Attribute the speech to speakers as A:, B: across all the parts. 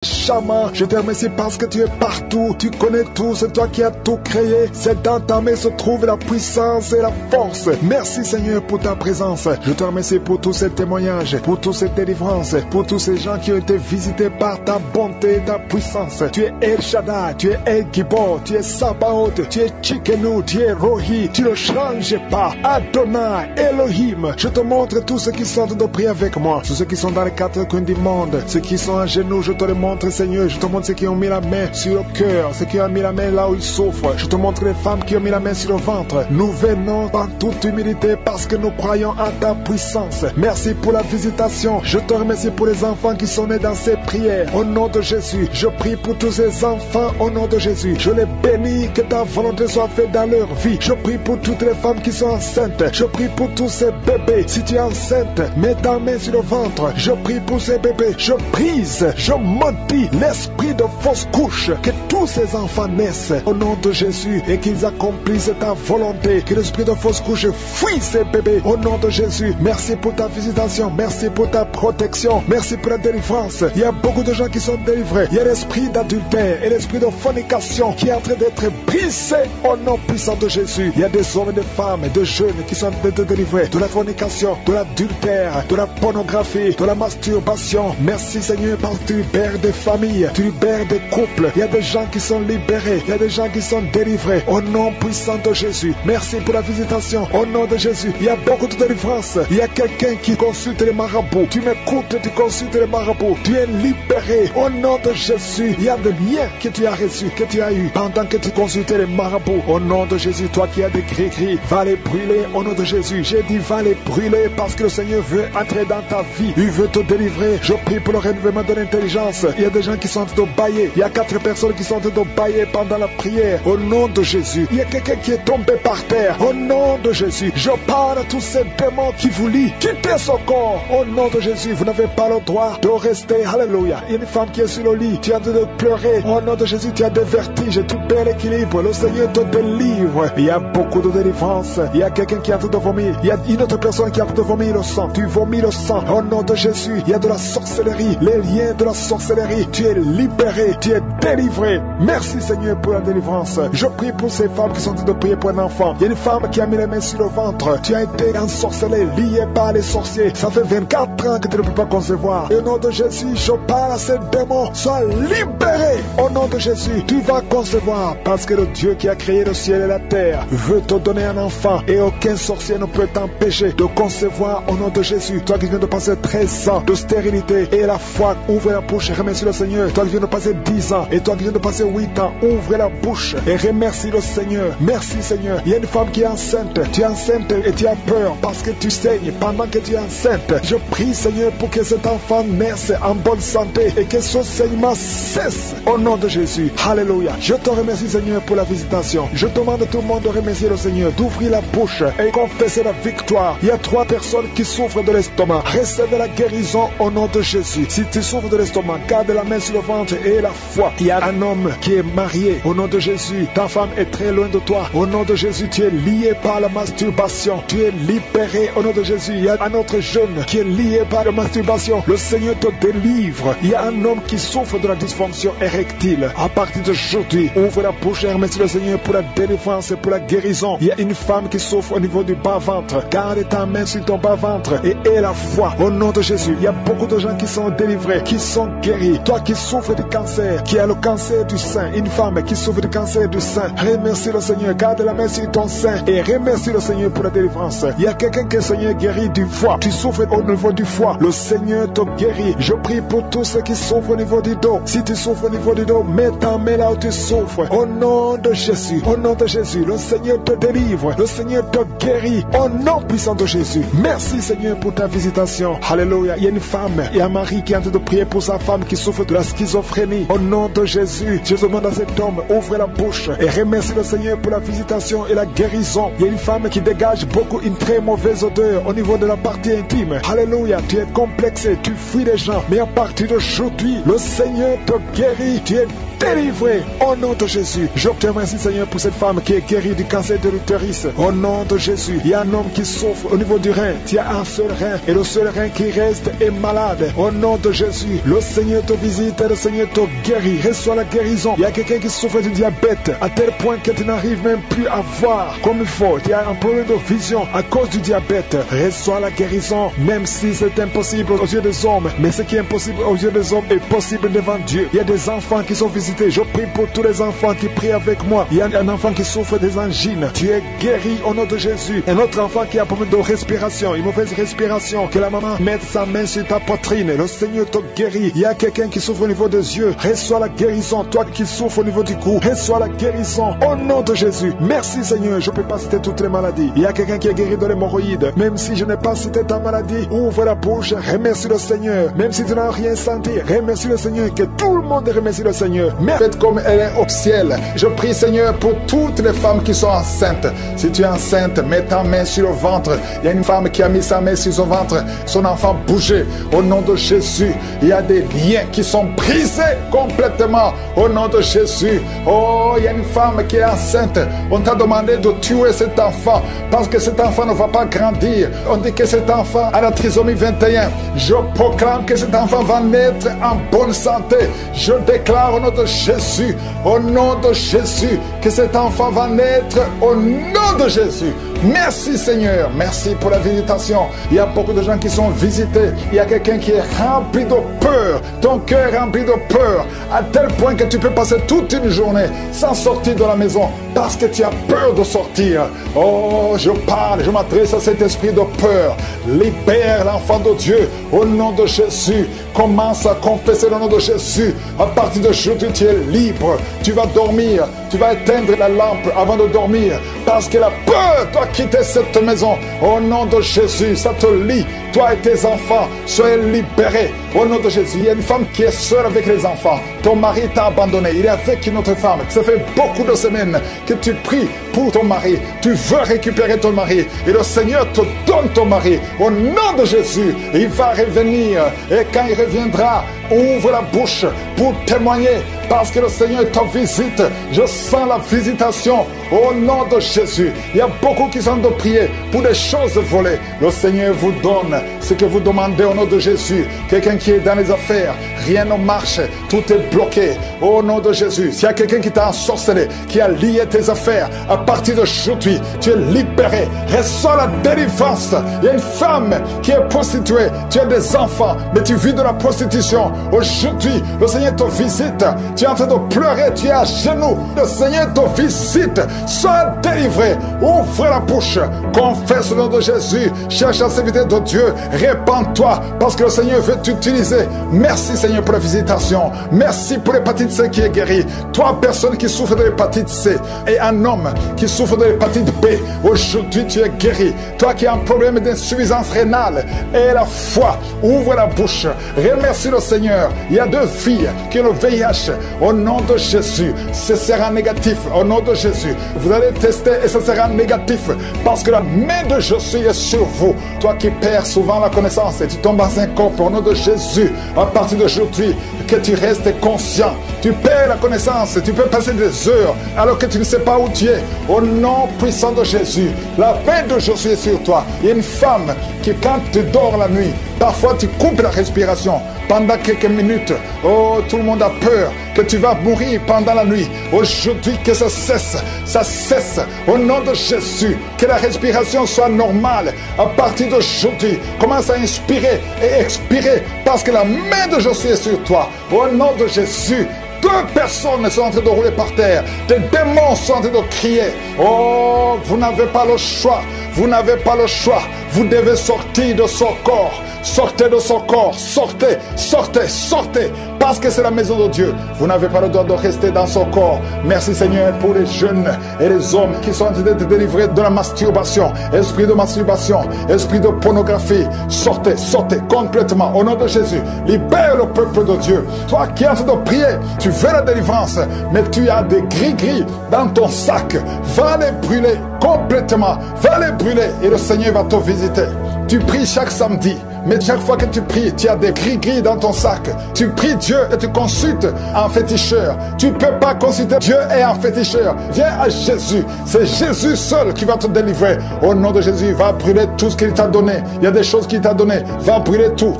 A: Shama, je te remercie parce que tu es partout, tu connais tout, c'est toi qui as tout créé, c'est dans ta main se trouve la puissance et la force. Merci Seigneur pour ta présence, je te remercie pour tous ces témoignages, pour toutes ces délivrances, pour tous ces gens qui ont été visités par ta bonté et ta puissance. Tu es El Shaddai, tu es El Gibor, tu es Sabaoth, tu es Tsidkenu, tu es Rohi, tu ne changes pas, Adonai, Elohim. Je te montre tous ceux qui sont de prier avec moi, tous ceux qui sont dans les quatre coins du monde, ceux qui sont à genoux, je te les montre Seigneur, je te montre ceux qui ont mis la main sur le cœur, ceux qui ont mis la main là où ils souffrent. Je te montre les femmes qui ont mis la main sur le ventre. Nous venons en toute humilité parce que nous croyons en ta puissance. Merci pour la visitation. Je te remercie pour les enfants qui sont nés dans ces prières. Au nom de Jésus, je prie pour tous ces enfants au nom de Jésus. Je les bénis, que ta volonté soit faite dans leur vie. Je prie pour toutes les femmes qui sont enceintes. Je prie pour tous ces bébés. Si tu es enceinte, mets ta main sur le ventre. Je prie pour ces bébés. Je brise, je maudis l'esprit de fausse couche, que tous ces enfants naissent au nom de Jésus et qu'ils accomplissent ta volonté, que l'esprit de fausse couche fuit ces bébés au nom de Jésus. Merci pour ta visitation, merci pour ta protection, merci pour la délivrance. Il y a beaucoup de gens qui sont délivrés. Il y a l'esprit d'adultère et l'esprit de fornication qui est en train d'être brisé au nom puissant de Jésus. Il y a des hommes et des femmes et des jeunes qui sont en train de délivrer de la fornication, de l'adultère, de la pornographie, de la masturbation. Merci Seigneur parce que tu libères des familles, tu libères des couples. Il y a des gens qui sont libérés, il y a des gens qui sont délivrés au nom puissant de Jésus. Merci pour la visitation au nom de Jésus. Il y a beaucoup de délivrance. Il y a quelqu'un qui consulte les marabouts. Tu m'écoutes, tu consultes les marabouts. Tu es libéré au nom de Jésus. Il y a des liens que tu as reçus, que tu as eu pendant que tu consultais les marabouts. Au nom de Jésus, toi qui as des gris-gris, va les brûler au nom de Jésus. J'ai dit va les brûler parce que le Seigneur veut entrer dans ta vie. Il veut te délivrer. Je prie pour le renouvellement de l'intelligence. Il y a des gens qui sont en train de bailler. Il y a 4 personnes qui sont en train de bailler pendant la prière. Au nom de Jésus. Il y a quelqu'un qui est tombé par terre. Au nom de Jésus. Je parle à tous ces démons qui vous lient. Quittez son corps. Au nom de Jésus. Vous n'avez pas le droit de rester. Alléluia. Il y a une femme qui est sur le lit. Tu es en train de pleurer. Au nom de Jésus, tu as des vertiges. Tu perds l'équilibre. Le Seigneur te délivre. Il y a beaucoup de délivrance. Il y a quelqu'un qui est en train de vomir. Il y a une autre personne qui est en train de vomir le sang. Tu vomis le sang. Au nom de Jésus. Il y a de la sorcellerie. Les liens de la sorcellerie. Tu es libéré, tu es délivré. Merci Seigneur pour la délivrance. Je prie pour ces femmes qui sont en train de prier pour un enfant. Il y a une femme qui a mis les mains sur le ventre. Tu as été ensorcelé, lié par les sorciers. Ça fait 24 ans que tu ne peux pas concevoir. Et au nom de Jésus, je parle à ces démons. Sois libéré. Au nom de Jésus, tu vas concevoir. Parce que le Dieu qui a créé le ciel et la terre veut te donner un enfant. Et aucun sorcier ne peut t'empêcher de concevoir au nom de Jésus. Toi qui viens de passer 13 ans de stérilité et la foi, ouvre la bouche et remercie le Seigneur. Toi qui viens de passer 10 ans et toi qui viens de passer 8 ans, ouvre la bouche et remercie le Seigneur. Merci Seigneur. Il y a une femme qui est enceinte. Tu es enceinte et tu as peur parce que tu saignes pendant que tu es enceinte. Je prie Seigneur pour que cet enfant naisse en bonne santé et que ce saignement cesse au nom de Jésus. Alléluia. Je te remercie Seigneur pour la visitation. Je demande à tout le monde de remercier le Seigneur, d'ouvrir la bouche et confesser la victoire. Il y a 3 personnes qui souffrent de l'estomac. Recevez la guérison au nom de Jésus. Si tu souffres de l'estomac, garde la main sur le ventre et la foi. Il y a un homme qui est marié au nom de Jésus. Ta femme est très loin de toi. Au nom de Jésus, tu es lié par la masturbation. Tu es libéré au nom de Jésus. Il y a un autre jeune qui est lié par la masturbation. Le Seigneur te délivre. Il y a un homme qui souffre de la dysfonction érectile. À partir d'aujourd'hui, ouvre la bouche et remercie le Seigneur pour la délivrance et pour la guérison. Il y a une femme qui souffre au niveau du bas-ventre. Garde ta main sur ton bas-ventre et aie la foi au nom de Jésus. Il y a beaucoup de gens qui sont délivrés, qui sont guéris. Toi qui souffres de cancer, qui a le cancer du sein, une femme qui souffre de cancer du sein, remercie le Seigneur, garde la main sur ton sein et remercie le Seigneur pour la délivrance. Il y a quelqu'un que le Seigneur guérit du foie. Tu souffres au niveau du foie, le Seigneur te guérit. Je prie pour tous ceux qui souffrent au niveau du dos. Si tu souffres au niveau du dos, mets ta main là où tu souffres. Au nom de Jésus, au nom de Jésus, le Seigneur te délivre, le Seigneur te guérit. Au nom puissant de Jésus. Merci Seigneur pour ta visitation. Alléluia. Il y a une femme, il y a un mari qui est en train de prier pour sa femme qui souffre de la schizophrénie. Au nom de Jésus, je demande à cet homme, ouvre la bouche et remercie le Seigneur pour la visitation et la guérison. Il y a une femme qui dégage beaucoup une très mauvaise odeur au niveau de la partie intime. Alléluia, tu es complexé, tu fuis les gens. Mais à partir d'aujourd'hui, le Seigneur te guérit. Tu es délivrée. Au nom de Jésus, je te remercie Seigneur pour cette femme qui est guérie du cancer de l'utérus. Au nom de Jésus, il y a un homme qui souffre au niveau du rein. Tu as un seul rein et le seul rein qui reste est malade. Au nom de Jésus, le Seigneur te visite et le Seigneur te guérit. Reçois la guérison. Il y a quelqu'un qui souffre du diabète à tel point que tu n'arrives même plus à voir comme il faut. Tu as un problème de vision à cause du diabète. Reçois la guérison, même si c'est impossible aux yeux des hommes. Mais ce qui est impossible aux yeux des hommes est possible devant Dieu. Il y a des enfants qui sont visités. Je prie pour tous les enfants qui prient avec moi. Il y a un enfant qui souffre des angines. Tu es guéri au nom de Jésus. Un autre enfant qui a problème de respiration, une mauvaise respiration. Que la maman mette sa main sur ta poitrine. Le Seigneur te guérit. Il y a quelqu'un qui souffre au niveau des yeux. Reçois la guérison. Toi qui souffres au niveau du cou, reçois la guérison au nom de Jésus. Merci Seigneur. Je ne peux pas citer toutes les maladies. Il y a quelqu'un qui est guéri de l'hémorroïde. Même si je n'ai pas cité ta maladie, ouvre la bouche. Remercie le Seigneur. Même si tu n'as rien senti, remercie le Seigneur. Que tout le monde remercie le Seigneur. Faites comme elle est au ciel. Je prie Seigneur pour toutes les femmes qui sont enceintes. Si tu es enceinte, mets ta main sur le ventre. Il y a une femme qui a mis sa main sur son ventre. Son enfant bougeait. Au nom de Jésus, il y a des liens qui sont brisés complètement. Au nom de Jésus. Oh, il y a une femme qui est enceinte. On t'a demandé de tuer cet enfant parce que cet enfant ne va pas grandir. On dit que cet enfant a la trisomie 21. Je proclame que cet enfant va naître en bonne santé. Je déclare au nom de Jésus, au nom de Jésus, que cet enfant va naître au nom de Jésus. Merci Seigneur, merci pour la visitation. Il y a beaucoup de gens qui sont visités. Il y a quelqu'un qui est rempli de peur. Ton cœur est rempli de peur, à tel point que tu peux passer toute une journée sans sortir de la maison parce que tu as peur de sortir. Oh, je parle, je m'adresse à cet esprit de peur. Libère l'enfant de Dieu au nom de Jésus. Commence à confesser le nom de Jésus. À partir d'aujourd'hui, tu es libre. Tu vas dormir. Tu vas éteindre la lampe avant de dormir parce que la peur doit quitter cette maison. Au nom de Jésus, ça te lie. Toi et tes enfants, soyez libérés. Au nom de Jésus, il y a une femme qui est seule avec les enfants. Ton mari t'a abandonné. Il est avec une autre femme. Ça fait beaucoup de semaines que tu pries pour ton mari. Tu veux récupérer ton mari. Et le Seigneur te donne ton mari. Au nom de Jésus, il va revenir. Et quand il reviendra, ouvre la bouche pour témoigner. Parce que le Seigneur te visite. Je sens la visitation au nom de Jésus. Il y a beaucoup qui sont de prier pour des choses volées. Le Seigneur vous donne ce que vous demandez au nom de Jésus. Quelqu'un qui est dans les affaires, rien ne marche, tout est bloqué. Au nom de Jésus, s'il y a quelqu'un qui t'a ensorcelé, qui a lié tes affaires, à partir d'aujourd'hui, tu es libéré. Reçois la délivrance. Il y a une femme qui est prostituée. Tu as des enfants, mais tu vis de la prostitution. Aujourd'hui, le Seigneur te visite. Tu es en train de pleurer, tu es à genoux. Le Seigneur te visite. Sois délivré. Ouvre la bouche. Confesse le nom de Jésus. Cherche la sécurité de Dieu. Répands-toi parce que le Seigneur veut t'utiliser. Merci Seigneur pour la visitation. Merci pour l'hépatite C qui est guérie. Toi, personne qui souffre de l'hépatite C et un homme qui souffre de l'hépatite B, aujourd'hui tu es guéri. Toi qui as un problème d'insuffisance rénale et la foi, ouvre la bouche. Remercie le Seigneur. Il y a 2 filles qui ont le VIH. Au nom de Jésus, ce sera négatif. Au nom de Jésus, vous allez tester et ce sera négatif parce que la main de Jésus est sur vous. Toi qui perds souvent la connaissance et tu tombes dans un corps, au nom de Jésus, à partir d'aujourd'hui, que tu restes conscient. Tu perds la connaissance, tu peux passer des heures alors que tu ne sais pas où tu es. Au nom puissant de Jésus, la main de Jésus est sur toi. Il y a une femme qui, quand tu dors la nuit, parfois tu coupes la respiration pendant quelques minutes. Oh, tout le monde a peur que tu vas mourir pendant la nuit. Aujourd'hui, que ça cesse. Ça cesse. Au nom de Jésus, que la respiration soit normale. À partir d'aujourd'hui, commence à inspirer et expirer parce que la main de Jésus est sur toi. Au nom de Jésus, 2 personnes sont en train de rouler par terre. Des démons sont en train de crier. Oh, vous n'avez pas le choix. Vous n'avez pas le choix. Vous devez sortir de son corps. Sortez de son corps. Sortez, sortez, sortez. Parce que c'est la maison de Dieu. Vous n'avez pas le droit de rester dans son corps. Merci Seigneur pour les jeunes et les hommes qui sont en train d'être délivrés de la masturbation. Esprit de masturbation, esprit de pornographie. Sortez, sortez complètement. Au nom de Jésus, libère le peuple de Dieu. Toi qui es en train de prier, tu veux la délivrance, mais tu as des gris-gris dans ton sac. Va les brûler complètement. Va les brûler et le Seigneur va te visiter. Tu pries chaque samedi. Mais chaque fois que tu pries, tu as des gris-gris dans ton sac. Tu pries Dieu et tu consultes un féticheur. Tu ne peux pas consulter Dieu et un féticheur. Viens à Jésus. C'est Jésus seul qui va te délivrer. Au nom de Jésus, va brûler tout ce qu'il t'a donné. Il y a des choses qu'il t'a donné. Va brûler tout.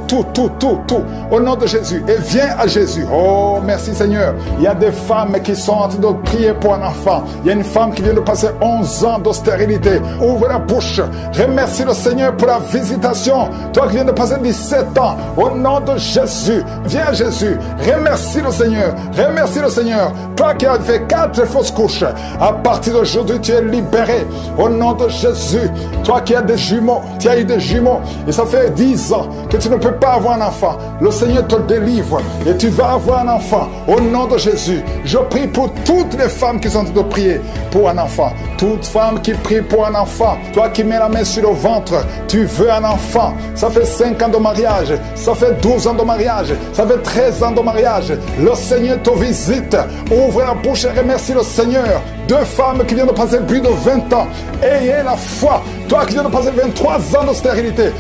A: Au nom de Jésus. Et viens à Jésus. Oh, merci Seigneur. Il y a des femmes qui sont en train de prier pour un enfant. Il y a une femme qui vient de passer 11 ans d'austérité. Ouvre la bouche. Remercie le Seigneur pour la visitation. Toi qui viens de passer 17 ans. Au nom de Jésus. Viens à Jésus. Remercie le Seigneur. Remercie le Seigneur. Toi qui as fait 4 fausses couches. À partir d'aujourd'hui, tu es libéré. Au nom de Jésus. Toi qui as des jumeaux. Tu as eu des jumeaux. Et ça fait 10 ans que tu ne peux pas avoir un enfant. Le Seigneur te délivre. Et tu vas avoir un enfant. Au nom de Jésus. Je prie pour toutes les femmes qui sont en train de prier pour un enfant. Toute femme qui prie pour un enfant. Toi qui mets la main sur le ventre. Tu veux un enfant. Ça fait 5 ans de mariage. Ça fait 12 ans de mariage. Ça fait 13 ans de mariage. Le Seigneur te visite. Ouvre la bouche et remercie le Seigneur. 2 femmes qui viennent de passer plus de 20 ans. Ayez la foi. Toi qui viens de passer 23 ans de stérilité.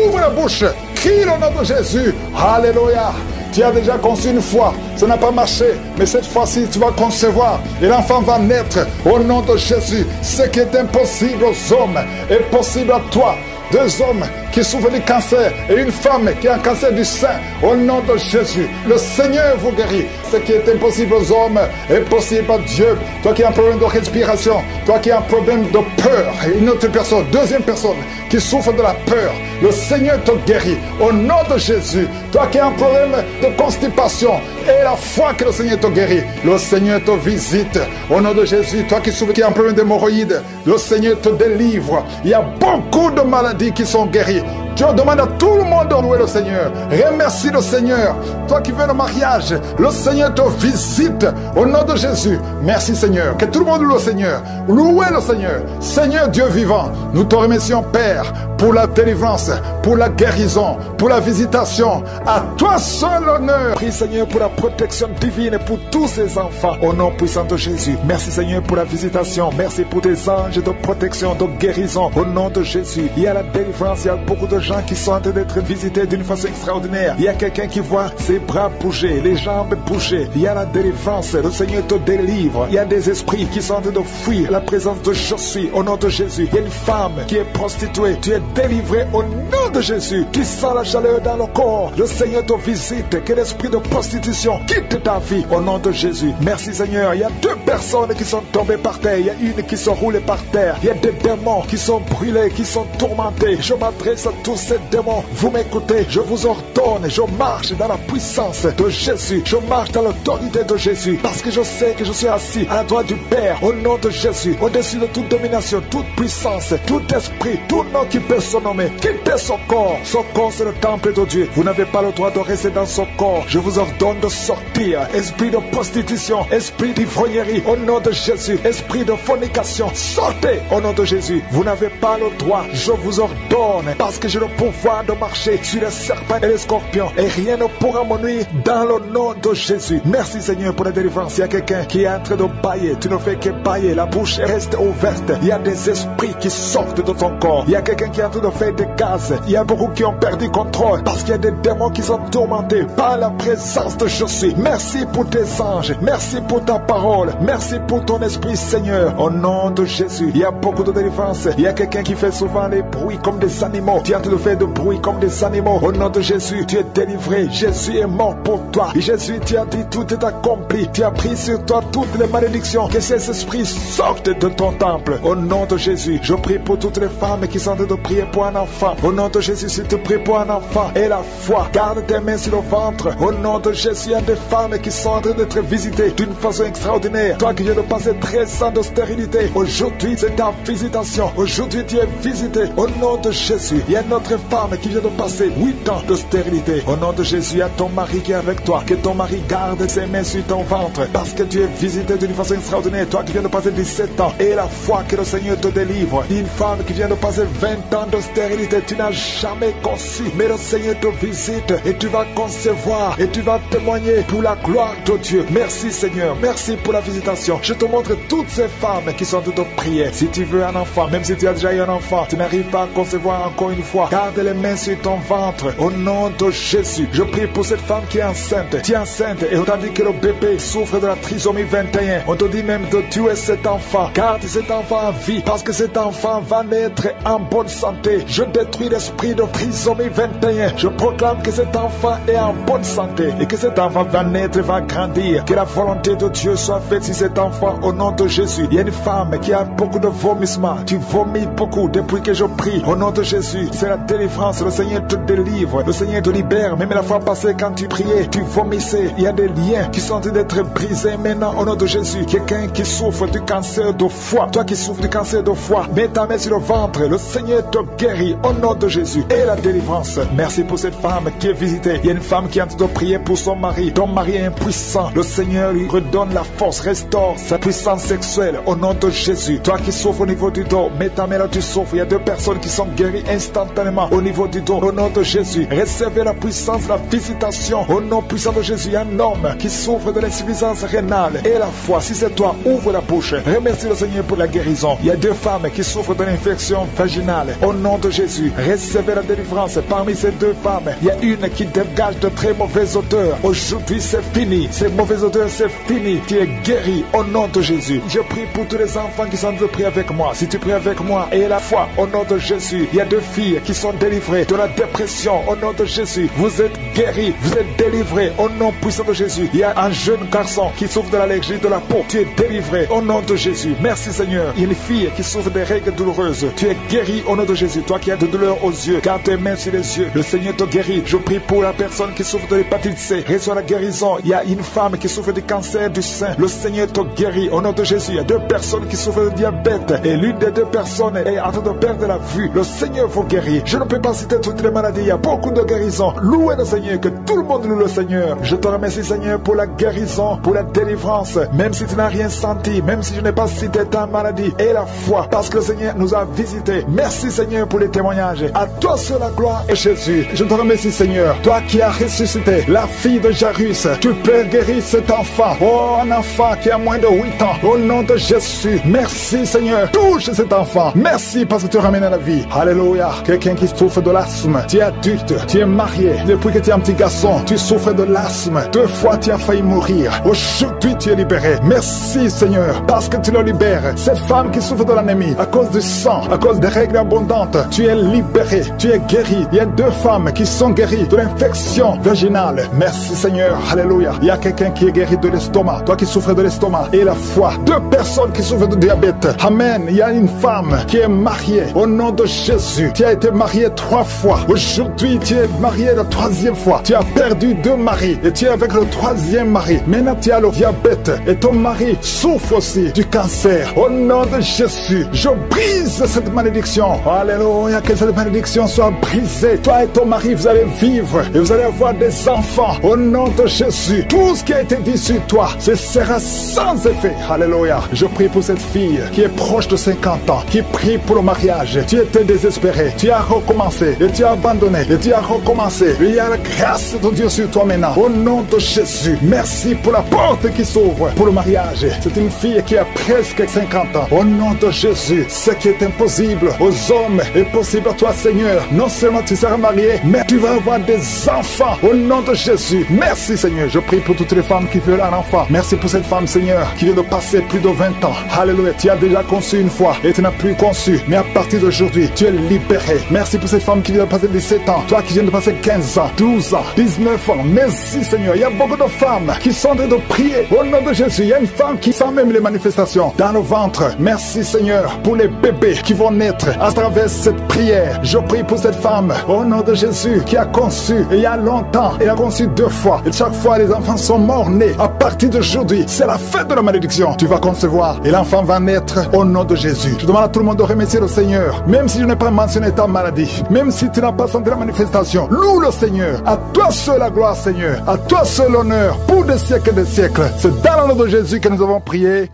A: Ouvre la bouche. Crie le nom de Jésus. Alléluia. Tu as déjà conçu une fois, ça n'a pas marché, mais cette fois-ci tu vas concevoir et l'enfant va naître au nom de Jésus. Ce qui est impossible aux hommes est possible à toi. 2 hommes qui souffrent du cancer et une femme qui a un cancer du sein. Au nom de Jésus, le Seigneur vous guérit. Ce qui est impossible aux hommes est possible à Dieu. Toi qui as un problème de respiration, toi qui as un problème de peur, et une autre personne, 2e personne qui souffre de la peur, le Seigneur te guérit. Au nom de Jésus, toi qui as un problème de constipation, et la foi que le Seigneur te guérit, le Seigneur te visite. Au nom de Jésus, toi qui souffres, qui as un problème d'hémorroïdes, le Seigneur te délivre. Il y a beaucoup de maladies qui sont guéries. Dieu demande à tout le monde de louer le Seigneur. Remercie le Seigneur. Toi qui veux le mariage, le Seigneur te visite au nom de Jésus. Merci Seigneur. Que tout le monde loue le Seigneur. Louez le Seigneur. Seigneur Dieu vivant, nous te remercions Père pour la délivrance, pour la guérison, pour la visitation. À toi seul l'honneur. Prie Seigneur pour la protection divine pour tous ces enfants. Au nom puissant de Jésus. Merci Seigneur pour la visitation. Merci pour tes anges de protection, de guérison. Au nom de Jésus. Il y a la délivrance. Il y a beaucoup de gens qui sont en train d'être visités d'une façon extraordinaire. Il y a quelqu'un qui voit ses bras bouger, les jambes bouger. Il y a la délivrance. Le Seigneur te délivre. Il y a des esprits qui sont en train de fuir la présence de je suis au nom de Jésus. Il y a une femme qui est prostituée. Tu es délivré au nom de Jésus. Tu sens la chaleur dans le corps. Le Seigneur te visite. Que l'esprit de prostitution quitte ta vie au nom de Jésus. Merci Seigneur. Il y a 2 personnes qui sont tombées par terre. Il y a une qui se roule par terre. Il y a des démons qui sont brûlés, qui sont tourmentés. Je m'adresse à tous ces démons. Vous m'écoutez. Je vous ordonne. Je marche dans la puissance de Jésus. Je marche dans l'autorité de Jésus. Parce que je sais que je suis assis à la droite du Père. Au nom de Jésus. Au-dessus de toute domination, toute puissance, tout esprit, tout nom qui peut se nommer. Quittez son corps. Son corps c'est le temple de Dieu. Vous n'avez pas le droit de rester dans son corps. Je vous ordonne de sortir. Esprit de prostitution, esprit d'ivrognerie. Au nom de Jésus. Esprit de fornication. Sortez au nom de Jésus. Vous n'avez pas le droit. Je vous ordonne. Parce que j'ai le pouvoir de marcher sur les serpents et les scorpions. Et rien ne pourra me nuire dans le nom de Jésus. Merci Seigneur pour la délivrance. Il y a quelqu'un qui est en train de bailler. Tu ne fais que bailler. La bouche reste ouverte. Il y a des esprits qui sortent de ton corps. Il y a quelqu'un qui est en train de faire des gaz. Il y a beaucoup qui ont perdu contrôle. Parce qu'il y a des démons qui sont tourmentés par la présence de Jésus. Merci pour tes anges. Merci pour ta parole. Merci pour ton esprit Seigneur. Au nom de Jésus. Il y a beaucoup de délivrance. Il y a quelqu'un qui fait souvent les bruits comme des animaux. Tu es en train de faire de bruit comme des animaux. Au nom de Jésus, tu es délivré. Jésus est mort pour toi. Et Jésus, tu as dit tout est accompli. Tu as pris sur toi toutes les malédictions. Que ces esprits sortent de ton temple. Au nom de Jésus, je prie pour toutes les femmes qui sont en train de prier pour un enfant. Au nom de Jésus, si tu pries pour un enfant et la foi, garde tes mains sur le ventre. Au nom de Jésus, il y a des femmes qui sont en train d'être visitées d'une façon extraordinaire. Toi qui viens de passer 13 ans de stérilité, aujourd'hui c'est ta visitation. Aujourd'hui tu es visité. Au nom de Jésus, il y a notre femme qui vient de passer 8 ans de stérilité. Au nom de Jésus, il y a ton mari qui est avec toi. Que ton mari garde ses mains sur ton ventre. Parce que tu es visité d'une façon extraordinaire. Toi qui viens de passer 17 ans. Et la foi que le Seigneur te délivre. Une femme qui vient de passer 20 ans de stérilité. Tu n'as jamais conçu. Mais le Seigneur te visite et tu vas concevoir et tu vas témoigner pour la gloire de Dieu. Merci Seigneur, merci pour la visitation. Je te montre toutes ces femmes qui sont en train de prier. Si tu veux un enfant, même si tu as déjà eu un enfant, tu n'arrives pas à concevoir encore une fois, garde les mains sur ton ventre au nom de Jésus. Je prie pour cette femme qui est enceinte. Tu es enceinte et on t'a dit que le bébé souffre de la trisomie 21. On te dit même de tuer cet enfant. Garde cet enfant en vie parce que cet enfant va naître en bonne santé. Je détruis l'esprit de trisomie 21. Je proclame que cet enfant est en bonne santé et que cet enfant va naître, va grandir. Que la volonté de Dieu soit faite sur cet enfant au nom de Jésus. Il y a une femme qui a beaucoup de vomissements. Tu vomis beaucoup depuis que je prie au nom de Jésus. C'est la délivrance. Le Seigneur te délivre. Le Seigneur te libère. Même la fois passée quand tu priais, tu vomissais. Il y a des liens qui sont en train d'être brisés maintenant au nom de Jésus. Quelqu'un qui souffre du cancer de foie. Toi qui souffres du cancer de foie, mets ta main sur le ventre. Le Seigneur te guérit au nom de Jésus. Et la délivrance. Merci pour cette femme qui est visitée. Il y a une femme qui est en train de prier pour son mari. Ton mari est impuissant. Le Seigneur lui redonne la force, restaure sa puissance sexuelle au nom de Jésus. Toi qui souffres au niveau du dos, mets ta main là, tu souffres. Il y a 2 personnes qui sont guéries instantanément au niveau du dos au nom de Jésus. Recevez la puissance, la visitation au nom puissant de Jésus. Il y a un homme qui souffre de l'insuffisance rénale et la foi. Si c'est toi, ouvre la bouche. Remercie le Seigneur pour la guérison. Il y a 2 femmes qui souffrent de l'infection vaginale au nom de Jésus. Recevez la délivrance. Parmi ces 2 femmes, il y a une qui dégage de très mauvaises odeurs. Aujourd'hui, c'est fini. Ces mauvaises odeurs, c'est fini. Tu es guéri au nom de Jésus. Je prie pour tous les enfants qui sont en train de prier avec moi. Si tu pries avec moi et la foi au nom de Jésus, il y a 2 filles qui sont délivrées de la dépression au nom de Jésus. Vous êtes guéris, vous êtes délivrés au nom puissant de Jésus. Il y a un jeune garçon qui souffre de l'allergie de la peau. Tu es délivré au nom de Jésus. Merci Seigneur. Il y a une fille qui souffre des règles douloureuses. Tu es guéri au nom de Jésus. Toi qui as de douleurs aux yeux, garde tes mains sur les yeux. Le Seigneur te guérit. Je prie pour la personne qui souffre de l'hépatite C. Reçois la guérison. Il y a une femme qui souffre du cancer du sein. Le Seigneur te guérit au nom de Jésus. Il y a 2 personnes qui souffrent de diabète et l'une des 2 personnes est en train de perdre la vue. Le Seigneur vous guérit. Je ne peux pas citer toutes les maladies. Il y a beaucoup de guérisons. Louez le Seigneur, que tout le monde loue le Seigneur. Je te remercie Seigneur pour la guérison, pour la délivrance. Même si tu n'as rien senti, même si je n'ai pas cité ta maladie, et la foi, parce que le Seigneur nous a visités. Merci Seigneur pour les témoignages. À toi seul la gloire et Jésus. Je te remercie Seigneur. Toi qui as ressuscité la fille de Jairus, tu peux guérir cet enfant. Oh, un enfant qui a moins de 8 ans. Au nom de Jésus. Merci Seigneur. Touche cet enfant. Merci parce que tu ramènes à la vie. Alléluia. Quelqu'un qui souffre de l'asthme. Tu es adulte. Tu es marié. Depuis que tu es un petit garçon, tu souffres de l'asthme. 2 fois tu as failli mourir. Aujourd'hui tu es libéré. Merci Seigneur parce que tu le libères. Cette femme qui souffre de l'anémie à cause du sang, à cause des règles abondantes, tu es libéré. Tu es guéri. Il y a 2 femmes qui sont guéries de l'infection vaginale. Merci Seigneur. Alléluia. Il y a quelqu'un qui est guéri de l'estomac. Toi qui souffres de l'estomac et la foi. 2 personnes qui souffrent de diabète. Amen. Il y a une femme qui est mariée. Au nom de Jésus. Tu as été mariée 3 fois. Aujourd'hui, tu es mariée la 3e fois. Tu as perdu 2 maris et tu es avec le 3e mari. Maintenant, tu as le diabète et ton mari souffre aussi du cancer. Au nom de Jésus, je brise cette malédiction. Alléluia. Que cette malédiction soit brisée. Toi et ton mari, vous allez vivre et vous allez avoir des enfants. Au nom de Jésus. Tout ce qui a été dit sur toi, ce sera sans effet. Alléluia. Je prie pour cette fille qui est proche de 50 ans, qui prie pour le mariage. Tu étais désespéré. Tu as recommencé et tu as abandonné et tu as recommencé. Il y a la grâce de Dieu sur toi maintenant. Au nom de Jésus. Merci pour la porte qui s'ouvre pour le mariage. C'est une fille qui a presque 50 ans. Au nom de Jésus. Ce qui est impossible aux hommes est possible à toi, Seigneur. Non seulement tu seras marié, mais tu vas avoir des enfants. Au nom de Jésus. Merci, Seigneur. Je prie pour toutes les femmes qui veulent un enfant. Merci pour cette femme, Seigneur, qui vient de passer plus de 20 ans. Alléluia. Tu as déjà conçu une fois et tu n'as plus conçu. Mais à partir d'aujourd'hui, tu es libéré. Merci pour cette femme qui vient de passer 17 ans. Toi qui viens de passer 15 ans, 12 ans, 19 ans. Merci, Seigneur. Il y a beaucoup de femmes qui sont en train de prier. Au nom de Jésus, il y a une femme qui sent même les manifestations dans le ventre. Merci, Seigneur, pour les bébés qui vont naître à travers cette prière. Je prie pour cette femme, au nom de Jésus, qui a conçu il y a longtemps. Elle a conçu 2 fois. Et chaque fois, les enfants sont morts-nés. À partir d'aujourd'hui, c'est la fête de la malédiction. Tu vas concevoir et l'enfant va naître au nom de Jésus. Je demande à tout le monde de remercier le Seigneur. Même si je n'ai pas mentionné ta maladie, même si tu n'as pas senti la manifestation, loue le Seigneur. À toi seul la gloire, Seigneur. À toi seul l'honneur pour des siècles et des siècles. C'est dans le nom de Jésus que nous avons prié.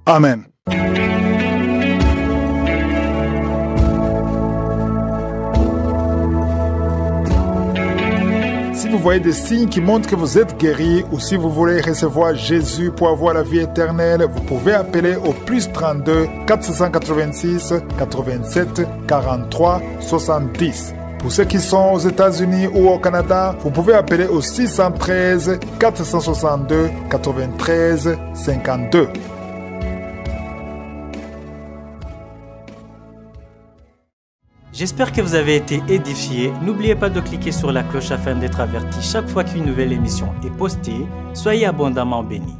A: Amen. voyez des signes qui montrent que vous êtes guéri ou si vous voulez recevoir Jésus pour avoir la vie éternelle, vous pouvez appeler au plus 32 486 87 43 70. Pour ceux qui sont aux États-Unis ou au Canada, vous pouvez appeler au 613 462 93 52.
B: J'espère que vous avez été édifiés. N'oubliez pas de cliquer sur la cloche afin d'être averti chaque fois qu'une nouvelle émission est postée. Soyez abondamment bénis.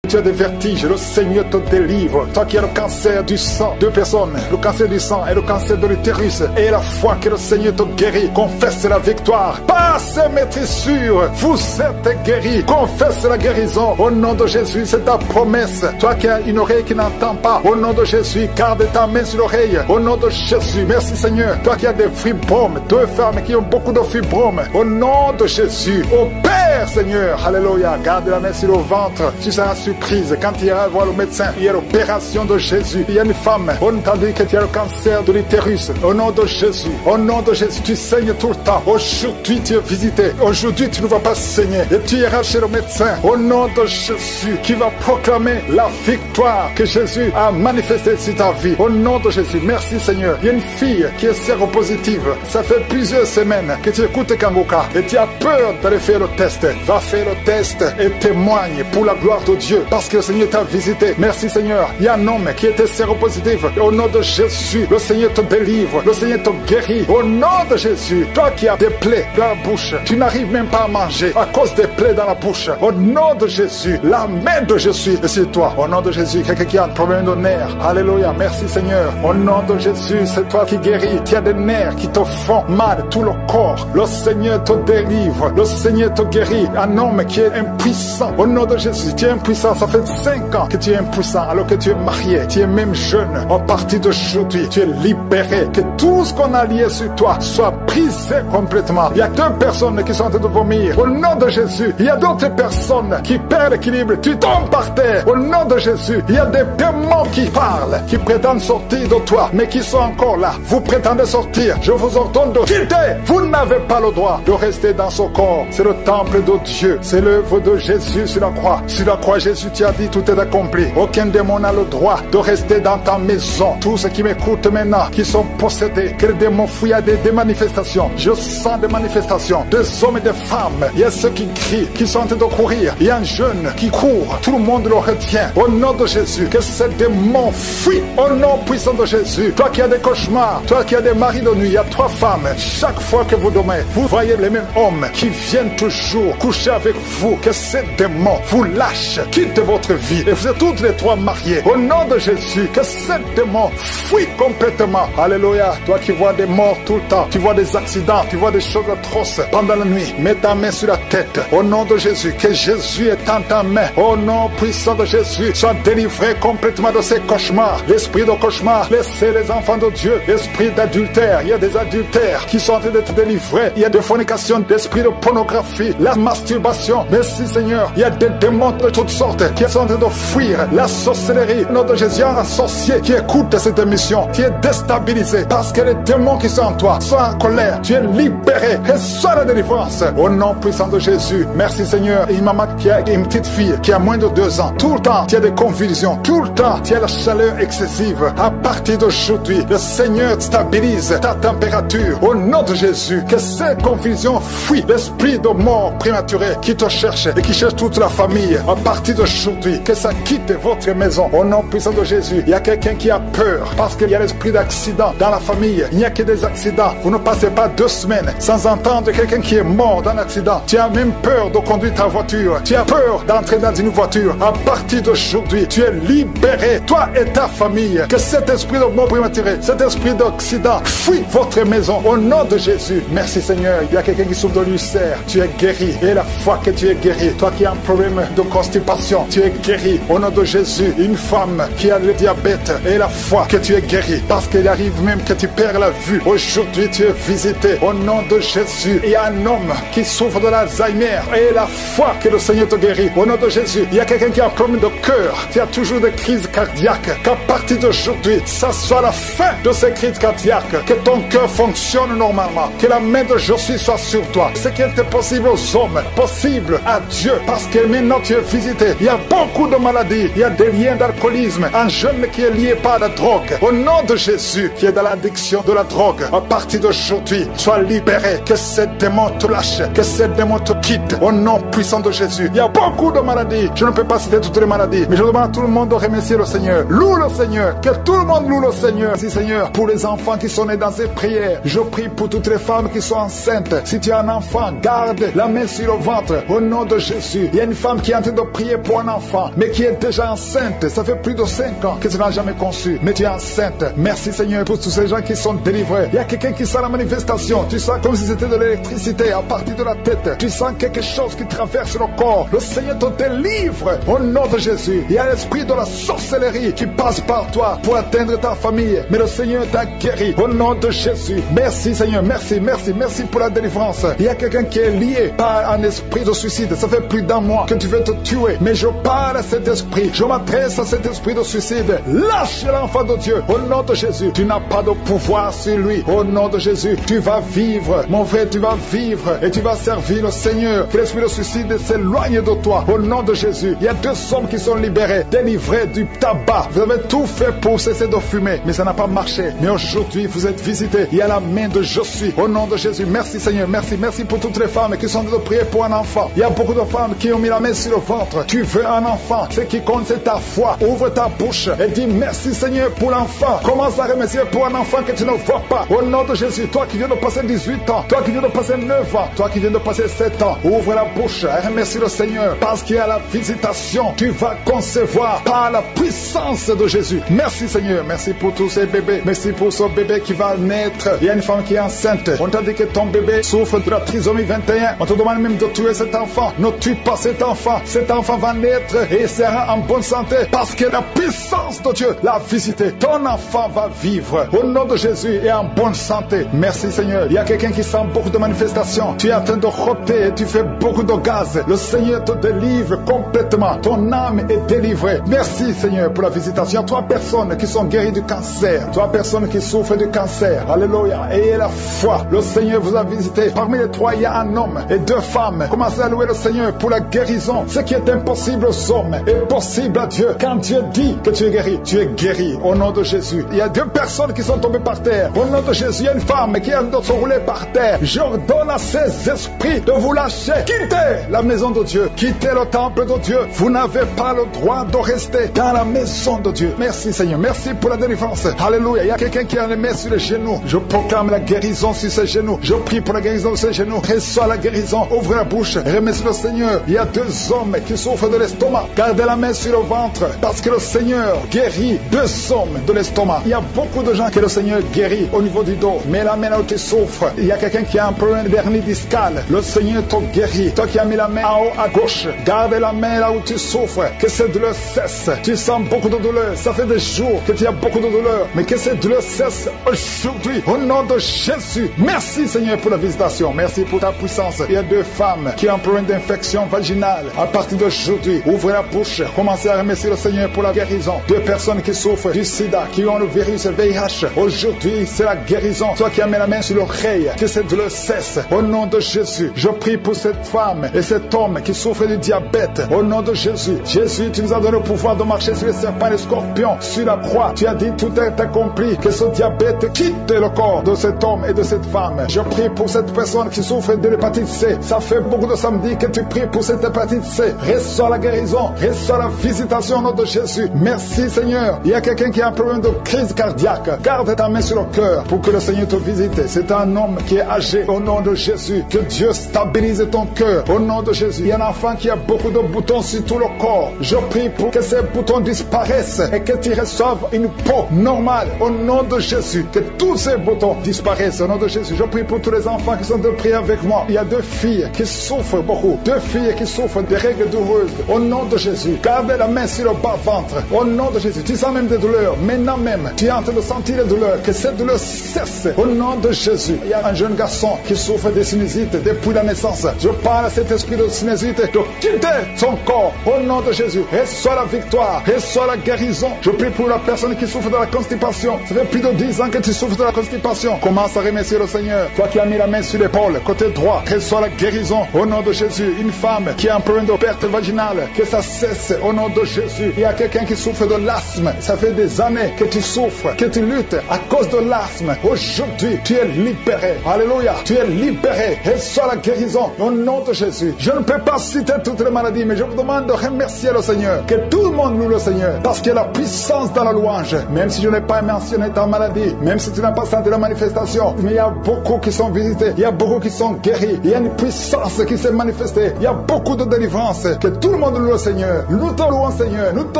A: Tu as des vertiges, le Seigneur te délivre. Toi qui as le cancer du sang, deux personnes, le cancer du sang et le cancer de l'utérus, et la foi que le Seigneur te guérit, confesse la victoire. Passe, maîtrise sûre, vous êtes guéris. Confesse la guérison au nom de Jésus, c'est ta promesse. Toi qui as une oreille qui n'entend pas, au nom de Jésus, garde ta main sur l'oreille, au nom de Jésus. Merci Seigneur. Toi qui as des fibromes, deux femmes qui ont beaucoup de fibromes, au nom de Jésus, au Père Seigneur, alléluia, garde la main sur le ventre, tu seras surprise quand tu iras voir le médecin. Il y a l'opération de Jésus. Il y a une femme, on t'a dit que tu as le cancer de l'utérus. Au nom de Jésus, au nom de Jésus, tu saignes tout le temps. Aujourd'hui tu es visité, aujourd'hui tu ne vas pas saigner et tu iras chez le médecin. Au nom de Jésus, qui va proclamer la victoire que Jésus a manifestée sur ta vie. Au nom de Jésus, merci Seigneur. Il y a une fille qui est séropositive. Ça fait plusieurs semaines que tu écoutes Kangoka et tu as peur d'aller faire le test. Va faire le test et témoigne pour la gloire de Dieu, parce que le Seigneur t'a visité. Merci Seigneur. Il y a un homme qui était séropositif. Au nom de Jésus, le Seigneur te délivre, le Seigneur te guérit. Au nom de Jésus, toi qui as des plaies dans la bouche, tu n'arrives même pas à manger à cause des plaies dans la bouche. Au nom de Jésus, la main de Jésus est sur toi. Au nom de Jésus, quelqu'un qui a un problème de nerfs, alléluia, merci Seigneur. Au nom de Jésus, c'est toi qui guéris. Tu as des nerfs qui te font mal, tout le corps. Le Seigneur te délivre, le Seigneur te guérit. Un homme qui est impuissant, au nom de Jésus, tu es impuissant. Ça fait 5 ans que tu es impuissant alors que tu es marié, tu es même jeune. À partir d'aujourd'hui, tu es libéré. Que tout ce qu'on a lié sur toi soit brisé complètement. Il y a 2 personnes qui sont en train de vomir. Au nom de Jésus, il y a d'autres personnes qui perdent l'équilibre. Tu tombes par terre. Au nom de Jésus, il y a des démons qui parlent, qui prétendent sortir de toi, mais qui sont encore là. Vous prétendez sortir. Je vous ordonne de quitter. Vous n'avez pas le droit de rester dans ce corps. C'est le temple l'œuvre de Dieu. C'est l'œuvre de Jésus sur la croix. Sur la croix, Jésus, tu as dit, tout est accompli. Aucun démon n'a le droit de rester dans ta maison. Tous ceux qui m'écoutent maintenant, qui sont possédés, que les démons fuient à des manifestations. Je sens des manifestations, des hommes et des femmes. Il y a ceux qui crient, qui sont en train de courir. Il y a un jeune qui court. Tout le monde le retient. Au nom de Jésus, que ces démons fuient. Au nom puissant de Jésus. Toi qui as des cauchemars, toi qui as des maris de nuit, il y a 3 femmes. Chaque fois que vous dormez, vous voyez les mêmes hommes qui viennent toujours coucher avec vous. Que ces démons vous lâchent, quittent votre vie. Et vous êtes toutes les 3 mariés. Au nom de Jésus, que ces démons fuient complètement. Alléluia. Toi qui vois des morts tout le temps, tu vois des accidents, tu vois des choses atroces pendant la nuit. Mets ta main sur la tête. Au nom de Jésus, que Jésus est en ta main. Au nom puissant de Jésus, sois délivré complètement de ces cauchemars. L'esprit de cauchemar, laissez les enfants de Dieu. L'esprit d'adultère, il y a des adultères qui sont en train d'être délivrés. Il y a des fornications, d'esprit de pornographie, la masturbation. Merci Seigneur, il y a des démons de toutes sortes qui sont en train de fuir. La sorcellerie, au nom de Jésus, un sorcier qui écoute cette émission, qui est déstabilisé parce que les démons qui sont en toi sont en colère. Tu es libéré et sois la délivrance. Au nom puissant de Jésus, merci Seigneur. Une maman qui a une petite fille qui a moins de 2 ans, tout le temps tu as des convulsions, tout le temps tu as la chaleur excessive. À partir d'aujourd'hui, le Seigneur stabilise ta température. Au nom de Jésus, que ces confusions fuient. L'esprit de mort prématurée qui te cherche et qui cherche toute la famille, à partir d'aujourd'hui, que ça quitte votre maison. Au nom puissant de Jésus, il y a quelqu'un qui a peur parce qu'il y a l'esprit d'accident dans la famille. Il n'y a que des accidents. Vous ne passez pas 2 semaines sans entendre quelqu'un qui est mort dans un accident. Tu as même peur de conduire ta voiture. Tu as peur d'entrer dans une voiture. À partir d'aujourd'hui, tu es libéré, toi et ta famille. Que cet esprit de mort prématurée, cet esprit d'accident fuit votre maison. Au nom de Jésus, merci Seigneur. Il y a quelqu'un qui souffre de l'ulcère. Tu es guéri. Et la foi que tu es guéri. Toi qui as un problème de constipation, tu es guéri. Au nom de Jésus, une femme qui a le diabète, et la foi que tu es guéri. Parce qu'il arrive même que tu perds la vue. Aujourd'hui, tu es visité. Au nom de Jésus, il y a un homme qui souffre de l'Alzheimer. Et la foi que le Seigneur te guérit. Au nom de Jésus, il y a quelqu'un qui a un problème de cœur. Tu as toujours des crises cardiaques. Qu'à partir d'aujourd'hui, ça soit la fin de ces crises cardiaques. Que ton cœur fonctionne normalement. Que la main de Jésus soit sur toi. Ce qui était possible aux hommes, possible à Dieu. Parce que maintenant tu es visité. Il y a beaucoup de maladies. Il y a des liens d'alcoolisme. Un jeune qui est lié par la drogue. Au nom de Jésus, qui est dans l'addiction de la drogue. À partir d'aujourd'hui, sois libéré. Que ces démons te lâchent. Que ces démons te quittent. Au nom puissant de Jésus. Il y a beaucoup de maladies. Je ne peux pas citer toutes les maladies. Mais je demande à tout le monde de remercier le Seigneur. Loue le Seigneur. Que tout le monde loue le Seigneur. Merci Seigneur pour les enfants qui sont nés dans ces prières. Je prie pour toutes les femmes qui sont enceintes. Si tu as un enfant, garde la main sur le ventre. Au nom de Jésus. Il y a une femme qui est en train de prier pour un enfant, mais qui est déjà enceinte. Ça fait plus de 5 ans que tu n'as jamais conçu. Mais tu es enceinte. Merci Seigneur pour tous ces gens qui sont délivrés. Il y a quelqu'un qui sent la manifestation. Tu sens comme si c'était de l'électricité à partir de la tête. Tu sens quelque chose qui traverse le corps. Le Seigneur te délivre. Au nom de Jésus. Il y a l'esprit de la sorcellerie qui passe par toi pour atteindre ta famille. Mais le Seigneur t'a guéri. Au nom de Jésus. Merci Seigneur. Merci, merci, merci pour la délivrance. Il y a quelqu'un qui est lié par un esprit de suicide. Ça fait plus d'un mois que tu veux te tuer. Mais je parle à cet esprit. Je m'adresse à cet esprit de suicide. Lâche l'enfant de Dieu. Au nom de Jésus. Tu n'as pas de pouvoir sur lui. Au nom de Jésus. Tu vas vivre. Mon frère, tu vas vivre. Et tu vas servir le Seigneur. Que l'esprit de suicide s'éloigne de toi. Au nom de Jésus. Il y a 2 hommes qui sont libérés. Délivrés du tabac. Vous avez tout fait pour cesser de fumer. Mais ça n'a pas marché. Mais aujourd'hui, vous êtes visités. Il y a la main de Je suis. Au nom de Jésus. Merci Seigneur. Merci. Merci pour toutes les femmes qui sont en train de prier pour un enfant. Il y a beaucoup de femmes qui ont mis la main sur le ventre. Tu veux un enfant. Ce qui compte, c'est ta foi. Ouvre ta bouche et dis merci Seigneur pour l'enfant. Commence à remercier pour un enfant que tu ne vois pas. Au nom de Jésus. Toi qui viens de passer 18 ans. Toi qui viens de passer 9 ans. Toi qui viens de passer 7 ans. Ouvre la bouche et remercie le Seigneur. Parce qu'il y a la visitation. Tu vas concevoir par la puissance de Jésus. Merci Seigneur. Merci pour tous ces bébés. Merci pour ce bébé qui va naître. Il y a une femme qui est enceinte. On t'a dit que ton bébé souffre de la trisomie 21. On te demande même de tuer cet enfant. Ne tue pas cet enfant. Cet enfant va naître et il sera en bonne santé. Parce que la puissance de Dieu l'a visité. Ton enfant va vivre au nom de Jésus et en bonne santé. Merci Seigneur. Il y a quelqu'un qui sent beaucoup de manifestations. Tu es en train de rôter et tu fais beaucoup de gaz. Le Seigneur te délivre complètement. Ton âme est délivrée. Merci Seigneur pour la visitation. 3 personnes qui sont guéries du cancer. 3 personnes qui souffrent du cancer. Alléluia. Ayez la foi. Le Seigneur vous a visité. Parmi les 3, il y a un homme et 2 femmes. Commencez à louer le Seigneur pour la guérison. Ce qui est impossible aux hommes est possible à Dieu. Quand Dieu dit que tu es guéri au nom de Jésus. Il y a 2 personnes qui sont tombées par terre. Au nom de Jésus, il y a une femme qui est en train de se rouler par terre. J'ordonne à ces esprits de vous lâcher. Quittez la maison de Dieu. Quittez le temple de Dieu. Vous n'avez pas le droit de rester dans la maison de Dieu. Merci Seigneur. Merci pour la délivrance. Alléluia. Il y a quelqu'un qui a les mains sur les genoux. Je proclame la guérison sur ses genoux. Je prie pour la guérison de ses genoux. Reçois la guérison. Ouvre la bouche. Remercie le Seigneur. Il y a 2 hommes qui souffrent de l'estomac. Gardez la main sur le ventre. Parce que le Seigneur guérit 2 hommes de l'estomac. Il y a beaucoup de gens que le Seigneur guérit au niveau du dos. Mais la main là où tu souffres, il y a quelqu'un qui a un problème d'hernie discale. Le Seigneur te guérit. Toi qui as mis la main en haut à gauche, garde la main là où tu souffres. Que cette douleur cesse. Tu sens beaucoup de douleur. Ça fait des jours que tu as beaucoup de douleur. Mais que cette douleur cesse aujourd'hui. Au nom de Jésus. Merci Seigneur pour la visitation. Merci pour ta puissance. Il y a 2 femmes qui ont un problème d'infection vaginale. À partir d'aujourd'hui, ouvrez la bouche. Commencez à remercier le Seigneur pour la guérison. 2 personnes qui souffrent du sida, qui ont le virus VIH. Aujourd'hui, c'est la guérison. Toi qui as mis la main sur l'oreille, que cette douleur cesse. Au nom de Jésus, je prie pour cette femme et cet homme qui souffre du diabète. Au nom de Jésus. Jésus, tu nous as donné le pouvoir de marcher sur les serpents et les scorpions. Sur la croix, tu as dit tout est accompli. Que ce diabète quitte le corps de cet homme et de cette femme. Je prie pour cette personne qui souffre de l'hépatite C. Ça fait beaucoup de samedis que tu pries pour cette hépatite C. Reçois la guérison. Reçois la visitation au nom de Jésus. Merci Seigneur. Il y a quelqu'un qui a un problème de crise cardiaque. Garde ta main sur le cœur pour que le Seigneur te visite. C'est un homme qui est âgé. Au nom de Jésus. Que Dieu stabilise ton cœur. Au nom de Jésus. Il y a un enfant qui a beaucoup de boutons sur tout le corps. Je prie pour que ces boutons disparaissent et que tu reçoives une peau normale. Au nom de Jésus. Que tous ces boutons disparaissent. Au nom de Jésus. Je prie pour tous les enfants qui sont de prier avec moi. Il y a 2 filles qui souffrent beaucoup. 2 filles qui souffrent de règles douloureuses. Au nom de Jésus. Gardez la main sur le bas-ventre. Au nom de Jésus. Tu sens même des douleurs. Maintenant même, tu es en train de sentir les douleurs. Que cette douleur cesse. Au nom de Jésus. Il y a un jeune garçon qui souffre de sinusite depuis la naissance. Je parle à cet esprit de sinusite de quitter son corps. Au nom de Jésus. Reçois la victoire. Reçois la guérison. Je prie pour la personne qui souffre de la constipation. Ça fait plus de 10 ans que tu souffres de la constipation. Commence à remercier le Seigneur. Toi qui as mis la main sur l'épaule, côté droit, reçois la guérison. Au nom de Jésus. Une femme qui a un problème de perte vaginale, que ça cesse. Au nom de Jésus. Il y a quelqu'un qui souffre de l'asthme. Ça fait des années que tu souffres, que tu luttes à cause de l'asthme. Aujourd'hui, tu es libéré. Alléluia. Tu es libéré. Reçois la guérison. Au nom de Jésus. Je ne peux pas citer toutes les maladies, mais je vous demande de remercier le Seigneur. Que tout le monde loue le Seigneur. Parce qu'il y a la puissance dans la louange. Même si je n'ai pas mentionné ta maladie, même si tu n'as pas senti la manifestation, mais il y a beaucoup qui sont visités. Il y a beaucoup qui sont guéris. Il y a une puissance qui s'est manifestée. Il y a beaucoup de délivrance. Que tout le monde loue le Seigneur. Nous te louons, Seigneur. Nous te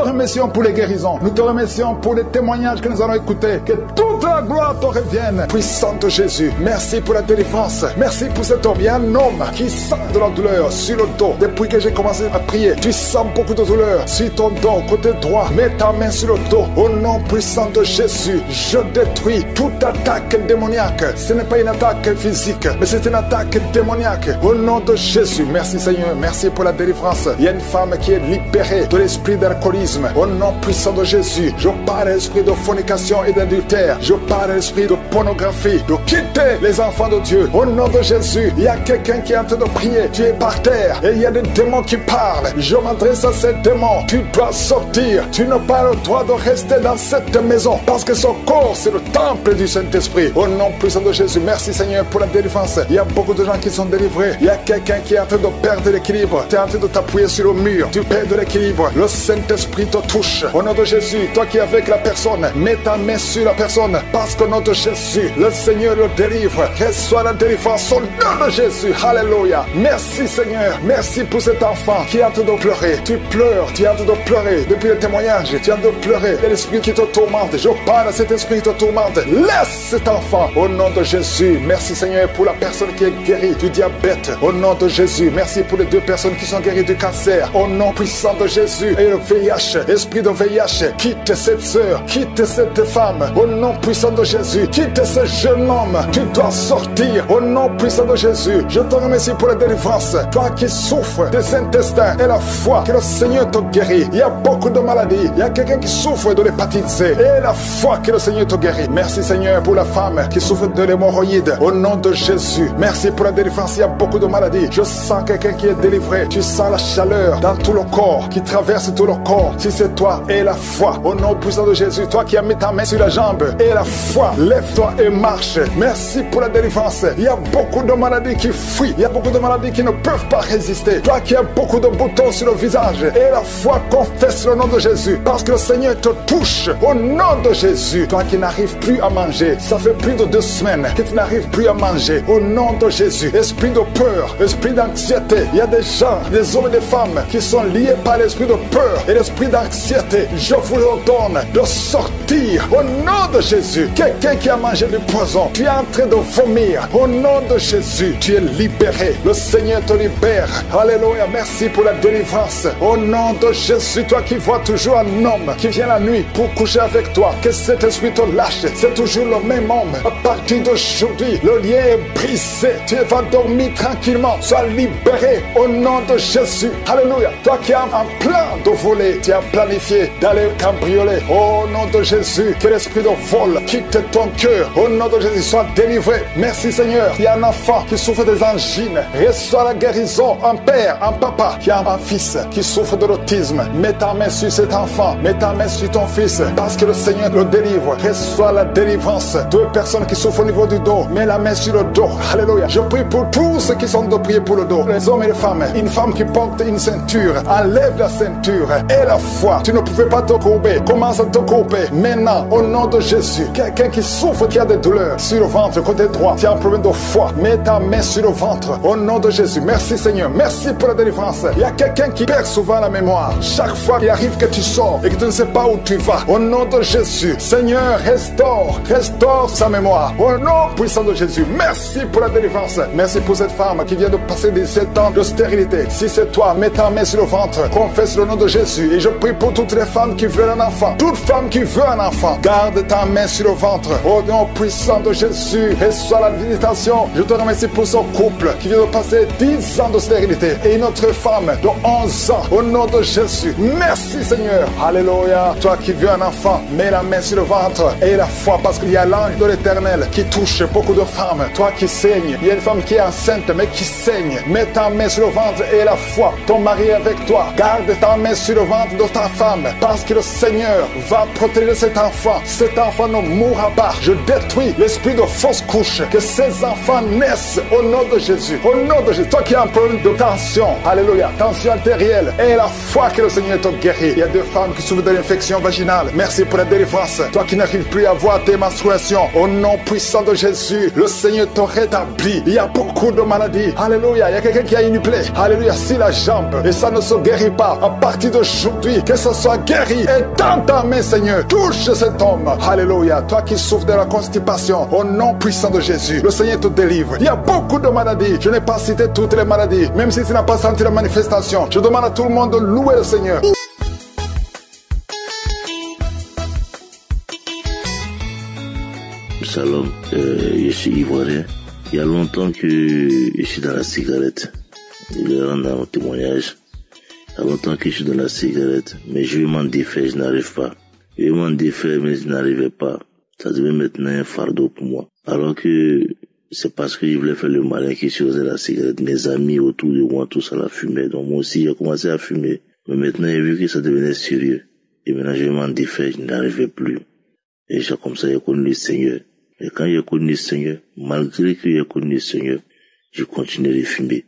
A: remercions pour les guérisons. Nous te remercions pour les témoignages que nous allons écouter. Que toute la gloire te revienne. Puissant de Jésus, merci pour la délivrance. Merci pour cet homme. Il y a un homme qui sent de la douleur sur le dos. Depuis que j'ai commencé à prier, tu sens beaucoup de douleur sur ton dos, côté droit. Mets ta main sur le dos. Au nom puissant de Jésus, je détruis toute attaque démoniaque. Ce n'est pas une attaque physique, mais c'est une attaque démoniaque. Au nom de Jésus, merci Seigneur. Merci pour la délivrance. Il y a une femme qui est libérée de l'esprit d'alcoolisme. Au nom puissant de Jésus, je parle à l'esprit de fornication et d'adultère. Je parle à l'esprit de pornographie, de quitter les enfants de Dieu. Au nom de Jésus, il y a quelqu'un qui est en train de prier. Tu es par terre et il y a des démons qui parlent. Je m'adresse à ces démons. Tu dois sortir. Tu n'as pas le droit de rester dans cette maison parce que son corps, c'est le temple du Saint-Esprit. Au nom puissant de Jésus, merci Seigneur pour la délivrance. Il y a beaucoup de gens qui sont délivrés. Il y a quelqu'un qui est en train de perdre l'équilibre. Tu es en train de t'appuyer sur le mur. Tu perds de l'équilibre. Le Saint-Esprit te touche. Au nom de Jésus, toi qui es avec la personne, mets ta main sur la personne parce qu'au nom de Jésus, le Seigneur le délivre. Reçois la délivrance au nom de Jésus. Alléluia. Merci Seigneur. Merci pour cet enfant qui est en train de pleurer. Tu pleures. Tu es en train de pleurer. Depuis le témoignage, tu es en train de pleurer. Il y a l'esprit qui te tourmente. Je parle à cet esprit qui te tourmente. Laisse cet enfant au nom de Jésus. Merci Seigneur pour la personne qui est guérie du diabète. Au nom de Jésus. Merci pour les 2 personnes qui sont guéries du cancer. Au nom puissant de Jésus. Et le VIH, esprit de VIH, quitte cette sœur, quitte cette femme. Au nom puissant de Jésus, quitte ce jeune homme. Tu dois sortir sortir au nom puissant de Jésus. Je te remercie pour la délivrance. Toi qui souffres des intestins et la foi, que le Seigneur te guérit. Il y a beaucoup de maladies. Il y a quelqu'un qui souffre de l'hépatite C et la foi, que le Seigneur te guérit. Merci Seigneur pour la femme qui souffre de l'hémorroïde au nom de Jésus. Merci pour la délivrance. Il y a beaucoup de maladies. Je sens quelqu'un qui est délivré. Tu sens la chaleur dans tout le corps qui traverse tout le corps. Si c'est toi, et la foi au nom puissant de Jésus. Toi qui as mis ta main sur la jambe et la foi, lève-toi et marche. Merci pour la délivrance. Il y a beaucoup de maladies qui fuient. Il y a beaucoup de maladies qui ne peuvent pas résister. Toi qui as beaucoup de boutons sur le visage et la foi, confesse le nom de Jésus parce que le Seigneur te touche au nom de Jésus. Toi qui n'arrives plus à manger, ça fait plus de 2 semaines que tu n'arrives plus à manger au nom de Jésus. Esprit de peur, esprit d'anxiété, il y a des gens, des hommes et des femmes qui sont liés par l'esprit de peur et l'esprit d'anxiété. Je vous ordonne de sortir au nom de Jésus. Quelqu'un qui a mangé du poison, tu es en train de vomir au nom de Jésus. Tu es libéré. Le Seigneur te libère. Alléluia. Merci pour la délivrance au nom de Jésus. Toi qui vois toujours un homme qui vient la nuit pour coucher avec toi, que cet esprit te lâche. C'est toujours le même homme. À partir d'aujourd'hui, le lien est brisé. Tu vas dormir tranquillement. Sois libéré au nom de Jésus. Alléluia. Toi qui as un plan de voler, tu as planifié d'aller cambrioler au nom de Jésus. Que l'esprit de vol quitte ton cœur au nom de Jésus. Sois délivré. Merci Seigneur. Il y a un enfant qui souffre des angines. Reçois la guérison. Un père, un papa qui a un fils qui souffre de l'autisme. Mets ta main sur cet enfant. Mets ta main sur ton fils parce que le Seigneur le délivre. Reçois la délivrance. 2 personnes qui souffrent au niveau du dos. Mets la main sur le dos. Alléluia. Je prie pour tous ceux qui sont de prier pour le dos. Les hommes et les femmes. Une femme qui porte une ceinture. Enlève la ceinture et la foi. Tu ne pouvais pas te courber. Commence à te courber. Maintenant, au nom de Jésus. Quelqu'un qui souffre, qui a des douleurs sur le ventre, côté droit. Tu as un problème de foi. Mets ta main sur le ventre. Au nom de Jésus. Merci Seigneur. Merci pour la délivrance. Il y a quelqu'un qui perd souvent la mémoire. Chaque fois qu'il arrive que tu sors et que tu ne sais pas où tu vas. Au nom de Jésus. Seigneur, restaure sa mémoire. Au nom puissant de Jésus. Merci pour la délivrance. Merci pour cette femme qui vient de passer 17 ans de stérilité. Si c'est toi, mets ta main sur le ventre. Confesse le nom de Jésus. Et je prie pour toutes les femmes qui veulent un enfant. Toute femme qui veut un enfant. Garde ta main sur le ventre. Au nom puissant de Jésus. Reçois la visitation. Je te remercie pour son couple qui vient de passer 10 ans de stérilité. Et une autre femme de 11 ans. Au nom de Jésus. Merci Seigneur. Alléluia. Toi qui veux un enfant, mets la main sur le ventre. Et la foi, parce qu'il y a l'ange de l'Éternel qui touche beaucoup de femmes. Toi qui saignes. Il y a une femme qui est enceinte mais qui saigne. Mets ta main sur le ventre et la foi. Ton mari est avec toi. Garde ta main sur le ventre de ta femme. Parce que le Seigneur va protéger cet enfant. Cet enfant ne mourra pas. Je détruis l'esprit de fausse couche. Que ces enfants naissent au nom de Jésus. Au nom de Jésus. Toi qui as un problème de tension. Alléluia. Tension artérielle. Et la foi que le Seigneur te guérit. Il y a 2 femmes qui souffrent de l'infection vaginale. Merci pour la délivrance. Toi qui n'arrives plus à voir tes menstruations. Au nom puissant de Jésus. Le Seigneur te rétablit. Il y a beaucoup de maladies. Alléluia. Il y a quelqu'un qui a une plaie. Alléluia. Si la jambe. Et ça ne se guérit pas. À partir d'aujourd'hui. Que ce soit guéri. Et dans ta main, Seigneur. Touche cet homme. Alléluia. Toi qui souffres de la constipation. Au nom puissant de Jésus. Le Seigneur te délivre. Il y a beaucoup de maladies. Je n'ai pas cité toutes les maladies. Même si tu n'as pas senti la manifestation. Je demande à tout le monde de louer le Seigneur.
C: Salam, je suis ivoirien. Il y a longtemps que je suis dans la cigarette. Je vais rendre un témoignage. Il y a longtemps que je suis dans la cigarette. Mais je vais m'en défaire, je n'arrive pas. Je vais m'en défaire, mais je n'arrivais pas. Ça devient maintenant un fardeau pour moi. Alors que c'est parce que je voulais faire le malin que je faisais la cigarette. Mes amis autour de moi, tout ça la fumait. Donc moi aussi, j'ai commencé à fumer. Mais maintenant, j'ai vu que ça devenait sérieux. Et maintenant, je vais m'en défaire, je n'arrivais plus. Et j'ai comme ça, j'ai connu le Seigneur. Et quand j'ai connu le Seigneur, malgré que j'ai connu le Seigneur, je continuais de fumer.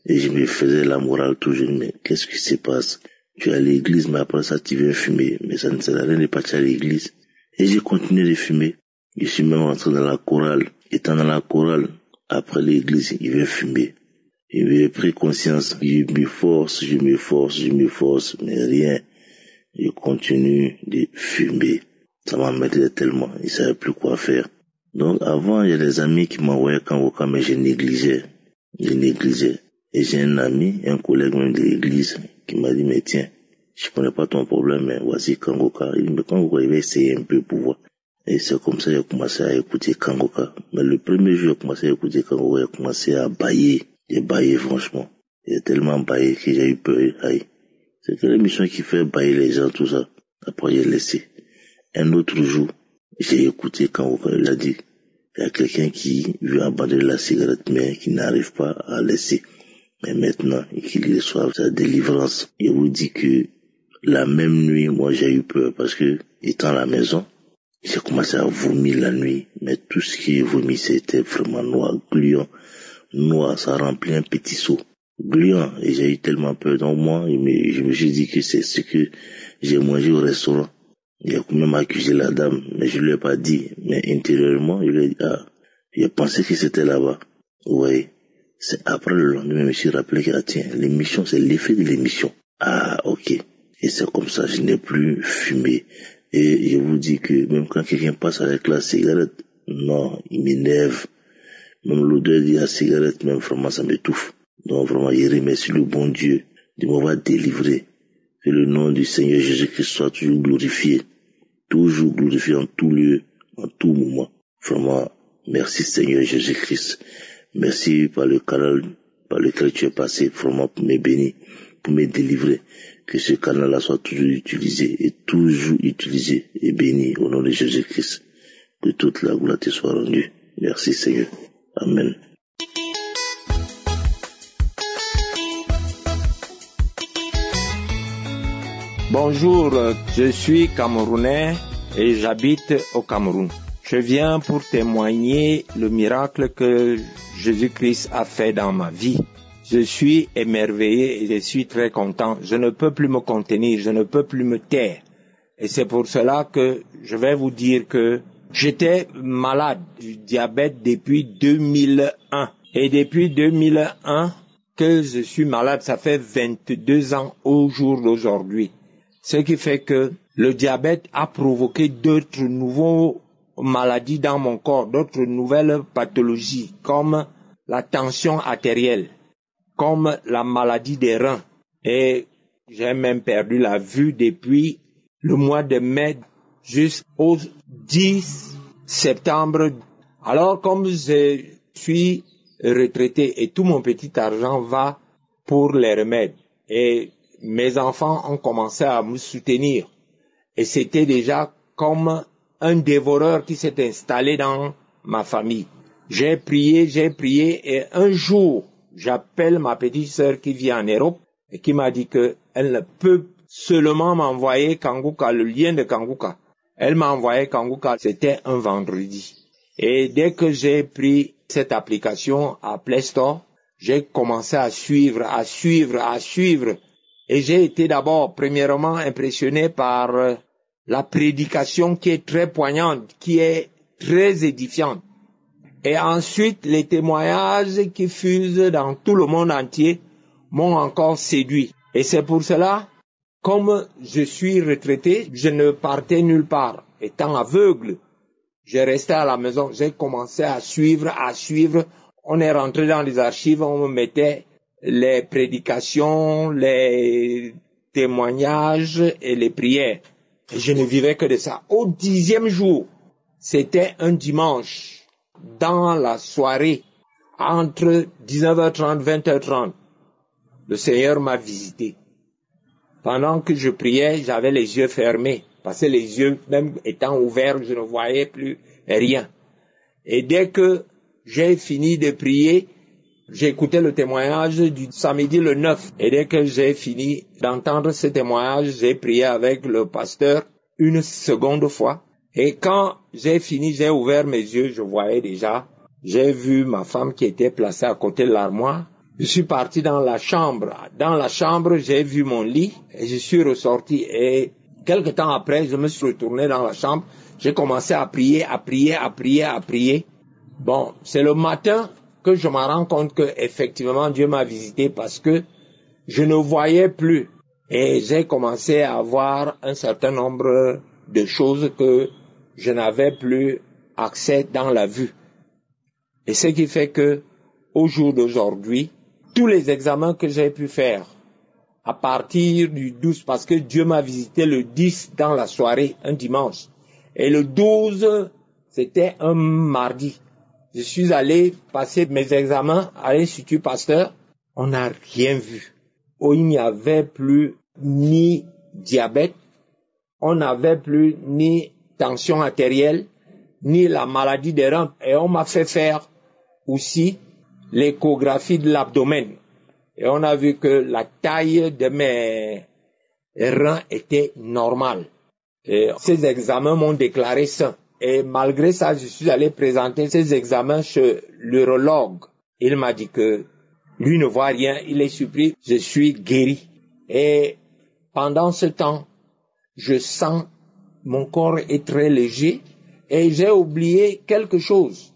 C: Et je me faisais la morale toujours, mais qu'est-ce qui se passe? Tu es à l'église, mais après ça, tu viens fumer. Mais ça ne sert à rien de partir à l'église. Et j'ai continué de fumer. Je suis même rentré dans la chorale. Étant dans la chorale, après l'église, il veut fumer. Et j'ai pris conscience, je me force, mais rien. Je continue de fumer. Ça m'embêtait tellement, je ne savais plus quoi faire. Donc avant, il y a des amis qui m'envoyaient Kangoka, mais je négligeais. Et j'ai un ami, un collègue même de l'église, qui m'a dit, mais tiens, je connais pas ton problème, mais voici Kangoka. Il me dit, mais Kangoka, il va essayer un peu pour voir. Et c'est comme ça que j'ai commencé à écouter Kangoka. Mais le premier jour, j'ai commencé à écouter Kangoka, j'ai commencé à bailler. J'ai baillé franchement. J'ai tellement baillé que j'ai eu peur. Aïe. C'est que l'émission qui fait bailler les gens, tout ça. Après, j'ai laissé. Un autre jour, j'ai écouté Kangoka, il a dit, il y a quelqu'un qui veut abandonner la cigarette, mais qui n'arrive pas à laisser. Mais maintenant, qu'il reçoit sa délivrance. Je vous dis que la même nuit, moi, j'ai eu peur parce que, étant à la maison, j'ai commencé à vomir la nuit, mais tout ce qui est vomi, c'était vraiment noir, gluant. Noir, ça remplit un petit seau. Gluant, et j'ai eu tellement peur. Donc moi, je me suis dit que c'est ce que j'ai mangé au restaurant. Il a quand même accusé la dame, mais je lui ai pas dit. Mais intérieurement, il lui a dit, j'ai pensé que c'était là-bas. Oui. C'est après le lendemain, je me suis rappelé que, tiens, l'émission, c'est l'effet de l'émission. Ah, ok. Et c'est comme ça, je n'ai plus fumé. Et je vous dis que même quand quelqu'un passe avec la cigarette, non, il m'énerve. Même l'odeur de la cigarette, même vraiment, ça m'étouffe. Donc vraiment, je remercie le bon Dieu de m'avoir délivré. Que le nom du Seigneur Jésus-Christ soit toujours glorifié en tout lieu, en tout moment. Vraiment, merci Seigneur Jésus-Christ. Merci par le canal par lequel tu es passé, vraiment pour me bénir, pour me délivrer. Que ce canal-là soit toujours utilisé et béni au nom de Jésus-Christ. Que toute la gloire te soit rendue. Merci Seigneur. Amen.
D: Bonjour, je suis Camerounais et j'habite au Cameroun. Je viens pour témoigner le miracle que Jésus-Christ a fait dans ma vie. Je suis émerveillé et je suis très content. Je ne peux plus me contenir, je ne peux plus me taire. Et c'est pour cela que je vais vous dire que j'étais malade du diabète depuis 2001. Et depuis 2001 que je suis malade, ça fait 22 ans au jour d'aujourd'hui. Ce qui fait que le diabète a provoqué d'autres nouvelles maladies dans mon corps, d'autres nouvelles pathologies, comme la tension artérielle, comme la maladie des reins. Et j'ai même perdu la vue depuis le mois de mai jusqu'au 10 septembre. Alors, comme je suis retraité et tout mon petit argent va pour les remèdes, et mes enfants ont commencé à me soutenir. Et c'était déjà comme un dévoreur qui s'est installé dans ma famille. J'ai prié, et un jour, j'appelle ma petite sœur qui vit en Europe et qui m'a dit que elle ne peut seulement m'envoyer Kangoka, le lien de Kangoka. Elle m'a envoyé Kangoka, c'était un vendredi. Et dès que j'ai pris cette application à Play Store, j'ai commencé à suivre. Et j'ai été d'abord, premièrement, impressionné par la prédication qui est très poignante, qui est très édifiante. Et ensuite, les témoignages qui fusent dans tout le monde entier m'ont encore séduit. Et c'est pour cela, comme je suis retraité, je ne partais nulle part. Étant aveugle, je restais à la maison, j'ai commencé à suivre. On est rentré dans les archives, on me mettait les prédications, les témoignages et les prières. Et je ne vivais que de ça. Au 10e jour, c'était un dimanche, dans la soirée, entre 19h30 et 20h30, le Seigneur m'a visité. Pendant que je priais, j'avais les yeux fermés, parce que les yeux, même étant ouverts, je ne voyais plus rien. Et dès que j'ai fini de prier, j'ai écouté le témoignage du samedi le 9. Et dès que j'ai fini d'entendre ce témoignage, j'ai prié avec le pasteur une seconde fois. Et quand j'ai fini, j'ai ouvert mes yeux, je voyais déjà, j'ai vu ma femme qui était placée à côté de l'armoire. Je suis parti dans la chambre. Dans la chambre, j'ai vu mon lit et je suis ressorti. Et quelque temps après, je me suis retourné dans la chambre. J'ai commencé à prier. Bon, c'est le matin que je me rends compte que effectivement Dieu m'a visité parce que je ne voyais plus. Et j'ai commencé à voir un certain nombre de choses que je n'avais plus accès dans la vue. Et ce qui fait que, au jour d'aujourd'hui, tous les examens que j'ai pu faire, à partir du 12, parce que Dieu m'a visité le 10 dans la soirée, un dimanche, Et le 12, c'était un mardi. Je suis allé passer mes examens à l'Institut Pasteur. On n'a rien vu. Oh, il n'y avait plus ni diabète, on n'avait plus ni tension artérielle, ni la maladie des reins. Et on m'a fait faire aussi l'échographie de l'abdomen. Et on a vu que la taille de mes reins était normale. Et ces examens m'ont déclaré sain. Et malgré ça, je suis allé présenter ces examens chez l'urologue. Il m'a dit que lui ne voit rien, il est surpris, je suis guéri. Et pendant ce temps, je sens mon corps est très léger et j'ai oublié quelque chose.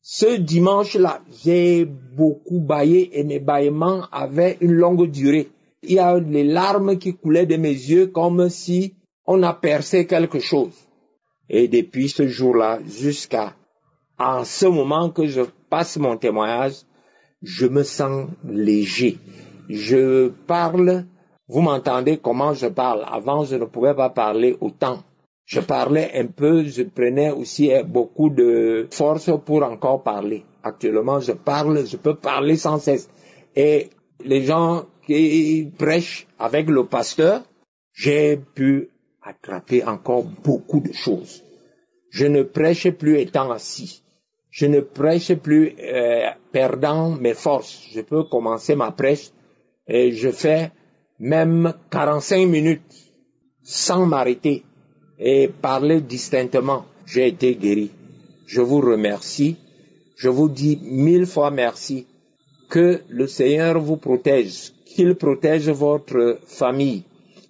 D: Ce dimanche-là, j'ai beaucoup bâillé et mes bâillements avaient une longue durée. Il y a les larmes qui coulaient de mes yeux comme si on a percé quelque chose. Et depuis ce jour-là, jusqu'à ce moment que je passe mon témoignage, je me sens léger. Je parle, vous m'entendez comment je parle. Avant, je ne pouvais pas parler autant. Je parlais un peu, je prenais aussi beaucoup de force pour encore parler. Actuellement, je parle, je peux parler sans cesse. Et les gens qui prêchent avec le pasteur, j'ai pu attraper encore beaucoup de choses. Je ne prêche plus étant assis. Je ne prêche plus perdant mes forces. Je peux commencer ma prêche et je fais même 45 minutes sans m'arrêter et parler distinctement. J'ai été guéri. Je vous remercie. Je vous dis 1000 fois merci. Que le Seigneur vous protège. Qu'il protège votre famille.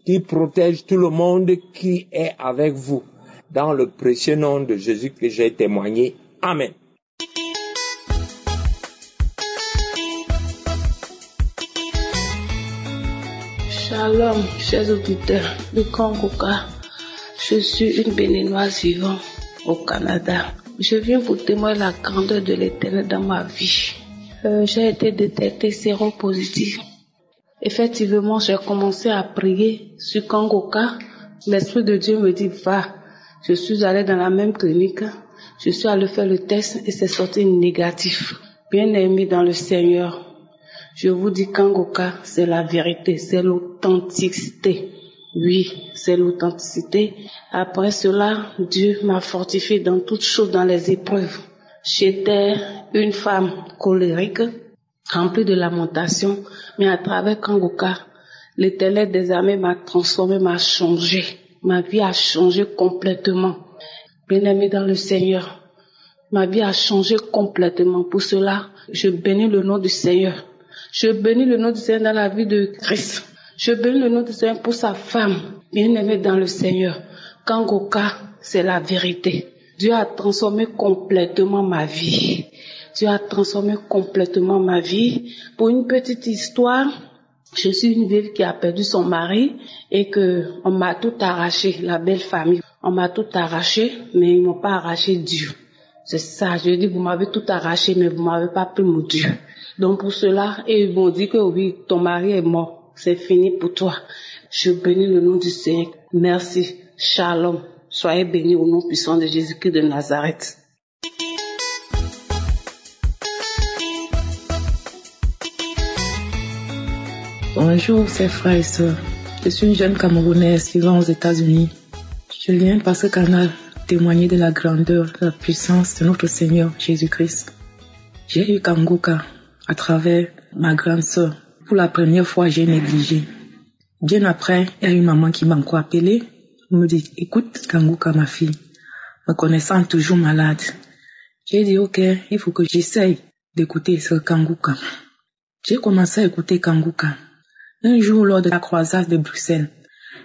D: Qu'il protège tout le monde qui est avec vous. Dans le précieux nom de Jésus que j'ai témoigné. Amen.
E: Shalom, chers auditeurs de Kangoka. Je suis une béninoise vivant au Canada. Je viens vous témoigner la grandeur de l'Éternel dans ma vie. J'ai été détectée séropositive. Effectivement, j'ai commencé à prier sur Kangoka. L'Esprit de Dieu me dit, va. Je suis allée dans la même clinique. Je suis allée faire le test et c'est sorti négatif. Bien-aimé dans le Seigneur, je vous dis Kangoka, c'est la vérité, c'est l'authenticité. Oui, c'est l'authenticité. Après cela, Dieu m'a fortifié dans toutes choses, dans les épreuves. J'étais une femme colérique, remplie de lamentation, mais à travers Kangoka, l'Éternel des armées m'a transformé, m'a changé. Ma vie a changé complètement. Bien-aimé dans le Seigneur, ma vie a changé complètement. Pour cela, je bénis le nom du Seigneur. Je bénis le nom du Seigneur dans la vie de Christ. Je bénis le nom du Seigneur pour sa femme. Bien-aimé dans le Seigneur, Kangoka, c'est la vérité. Dieu a transformé complètement ma vie. Dieu a transformé complètement ma vie. Pour une petite histoire, je suis une veuve qui a perdu son mari et que on m'a tout arraché, la belle famille. On m'a tout arraché, mais ils m'ont pas arraché Dieu. C'est ça, je dis, vous m'avez tout arraché, mais vous m'avez pas pris mon Dieu. Donc pour cela, ils m'ont dit que oui, ton mari est mort, c'est fini pour toi. Je bénis le nom du Seigneur. Merci, shalom. Soyez bénis au nom puissant de Jésus-Christ de Nazareth.
F: Bonjour, chers frères et sœurs. Je suis une jeune Camerounaise vivant aux États-Unis. Je viens parce qu'on a témoigné de la grandeur, de la puissance de notre Seigneur Jésus-Christ. J'ai eu Kangoka à travers ma grande sœur. Pour la première fois, j'ai négligé. Bien après, il y a une maman qui m'a encore appelée. Elle me dit, écoute Kangoka, ma fille, me connaissant toujours malade. J'ai dit, ok, il faut que j'essaye d'écouter ce Kangoka. J'ai commencé à écouter Kangoka. Un jour, lors de la croisade de Bruxelles,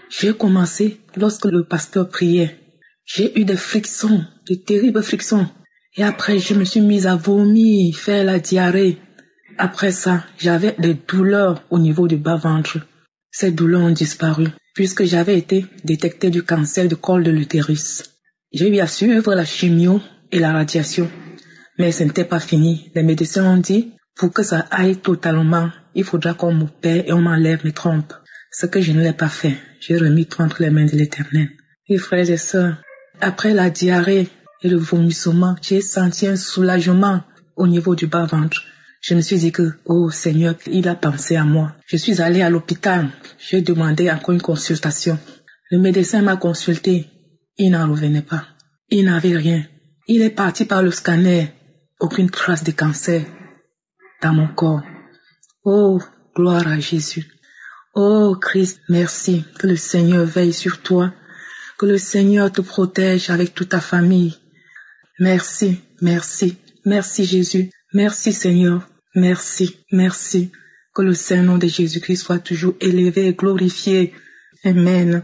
F: j'ai commencé lorsque le pasteur priait. J'ai eu des frictions, de terribles frictions. Et après, je me suis mise à vomir, faire la diarrhée. Après ça, j'avais des douleurs au niveau du bas-ventre. Ces douleurs ont disparu, puisque j'avais été détectée du cancer du col de l'utérus. J'ai eu à suivre la chimio et la radiation. Mais ce n'était pas fini. Les médecins ont dit, pour que ça aille totalement, il faudra qu'on m'opère et on m'enlève mes trompes. Ce que je ne l'ai pas fait. J'ai remis tout entre les mains de l'Éternel. Et frères et sœurs, Après la diarrhée et le vomissement, j'ai senti un soulagement au niveau du bas-ventre. Je me suis dit que, oh Seigneur, il a pensé à moi. Je suis allée à l'hôpital. J'ai demandé encore une consultation. Le médecin m'a consulté. Il n'en revenait pas. Il n'avait rien. Il est parti par le scanner. Aucune trace de cancer dans mon corps. Oh, gloire à Jésus. Oh Christ, merci. Que le Seigneur veille sur toi. Que le Seigneur te protège avec toute ta famille. Merci, merci, merci Jésus. Merci Seigneur. Merci, merci. Que le Saint-Nom de Jésus-Christ soit toujours élevé et glorifié. Amen.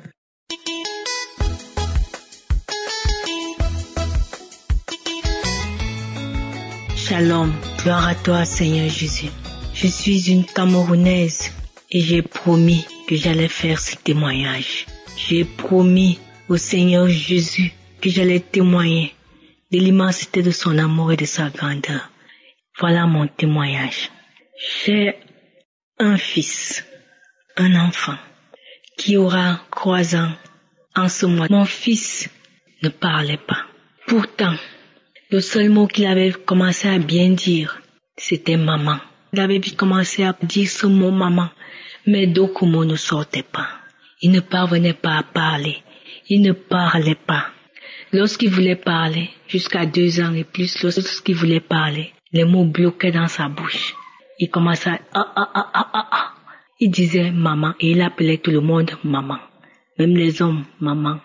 G: Shalom, gloire à toi Seigneur Jésus. Je suis une Camerounaise et j'ai promis que j'allais faire ce témoignage. J'ai promis au Seigneur Jésus que j'allais témoigner de l'immensité de son amour et de sa grandeur. Voilà mon témoignage. J'ai un fils, un enfant, qui aura 3 ans en ce mois. Mon fils ne parlait pas. Pourtant, le seul mot qu'il avait commencé à bien dire, c'était maman. Il avait commencé à dire ce mot maman, mais d'autres mots ne sortaient pas. Il ne parvenait pas à parler. Il ne parlait pas. Lorsqu'il voulait parler, jusqu'à 2 ans et plus, lorsqu'il voulait parler, les mots bloquaient dans sa bouche. Il commençait à Il disait maman et il appelait tout le monde maman. Même les hommes, maman.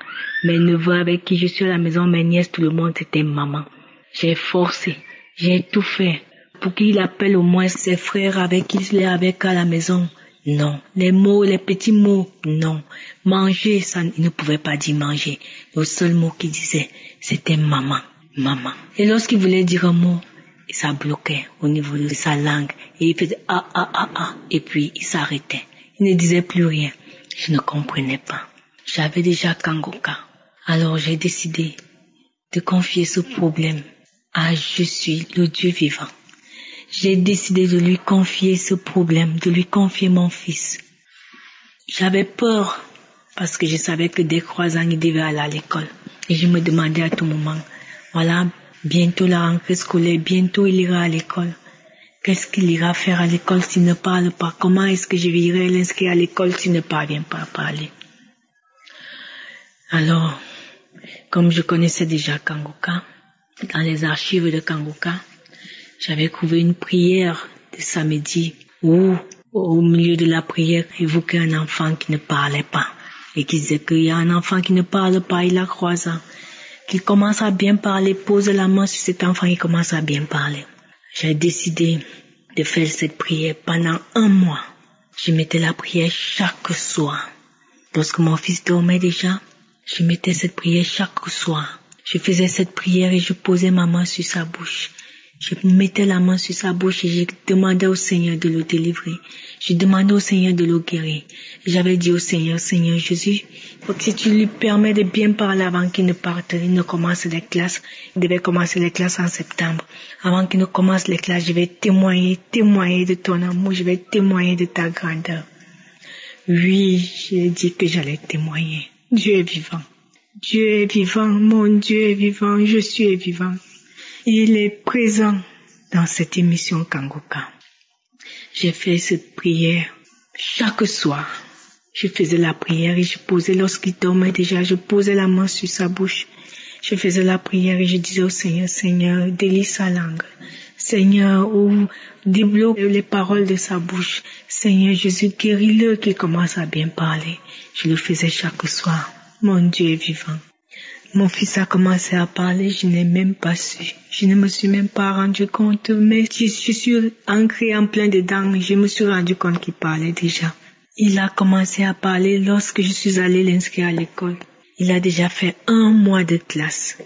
G: Mes neveux avec qui je suis à la maison, mes nièces, tout le monde c'était maman. J'ai forcé, j'ai tout fait pour qu'il appelle au moins ses frères avec qui il est avec à la maison. Non. Les mots, les petits mots, non. Manger, ça, il ne pouvait pas dire manger. Le seul mot qu'il disait, c'était maman, maman. Et lorsqu'il voulait dire un mot, ça bloquait au niveau de sa langue. Et il faisait et puis il s'arrêtait. Il ne disait plus rien. Je ne comprenais pas. J'avais déjà Kangoka. Alors j'ai décidé de confier ce problème à Je suis le Dieu vivant. J'ai décidé de lui confier ce problème, de lui confier mon fils. J'avais peur parce que je savais que dès 3 ans, il devait aller à l'école. Et je me demandais à tout moment, voilà, bientôt la rentrée scolaire, bientôt il ira à l'école. Qu'est-ce qu'il ira faire à l'école s'il ne parle pas? Comment est-ce que je irai l'inscrire à l'école s'il ne parvient pas à parler? Alors, comme je connaissais déjà Kangoka, dans les archives de Kangoka, j'avais trouvé une prière de samedi où, au milieu de la prière, évoquait un enfant qui ne parlait pas. Et qui disait qu'il y a un enfant qui ne parle pas, il a 3 ans. Qu'il commence à bien parler, pose la main sur cet enfant, il commence à bien parler. J'ai décidé de faire cette prière pendant 1 mois. Je mettais la prière chaque soir. Lorsque mon fils dormait déjà, je mettais cette prière chaque soir. Je faisais cette prière et je posais ma main sur sa bouche. Je mettais la main sur sa bouche et je demandais au Seigneur de le délivrer. Je demandais au Seigneur de le guérir. J'avais dit au Seigneur, Seigneur Jésus, si tu lui permets de bien parler avant qu'il ne parte, il ne commence les classes. Il devait commencer les classes en septembre. Avant qu'il ne commence les classes, je vais témoigner de ton amour, je vais témoigner de ta grandeur. Oui, j'ai dit que j'allais témoigner. Dieu est vivant. Dieu est vivant, mon Dieu est vivant, je suis vivant. Il est présent dans cette émission Kangoka. J'ai fait cette prière chaque soir. Je faisais la prière et je posais, lorsqu'il dormait déjà, je posais la main sur sa bouche. Je faisais la prière et je disais au Seigneur, Seigneur, délie sa langue. Seigneur, débloque les paroles de sa bouche. Seigneur Jésus, guéris-le qu'il commence à bien parler. Je le faisais chaque soir. Mon Dieu est vivant. Mon fils a commencé à parler, je n'ai même pas su. Je ne me suis même pas rendu compte, mais je suis ancrée en plein dedans. Je me suis rendu compte qu'il parlait déjà. Il a commencé à parler lorsque je suis allée l'inscrire à l'école. Il a déjà fait 1 mois de classe.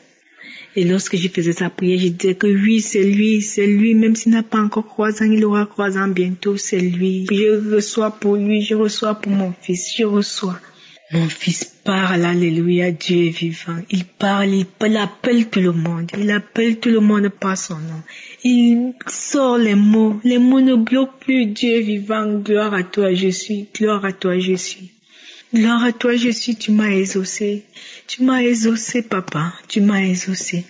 G: Et lorsque je faisais sa prière, je disais que oui, c'est lui, même s'il n'a pas encore 3 ans, il aura 3 ans bientôt, c'est lui. Je reçois pour lui, je reçois pour mon fils, je reçois. Mon fils parle, alléluia, Dieu est vivant. Il parle, il appelle tout le monde. Il appelle tout le monde par son nom. Il sort les mots ne bloquent plus. Dieu est vivant, gloire à toi, je suis, gloire à toi, je suis. Gloire à toi, je suis, tu m'as exaucé. Tu m'as exaucé, papa. Tu m'as exaucé.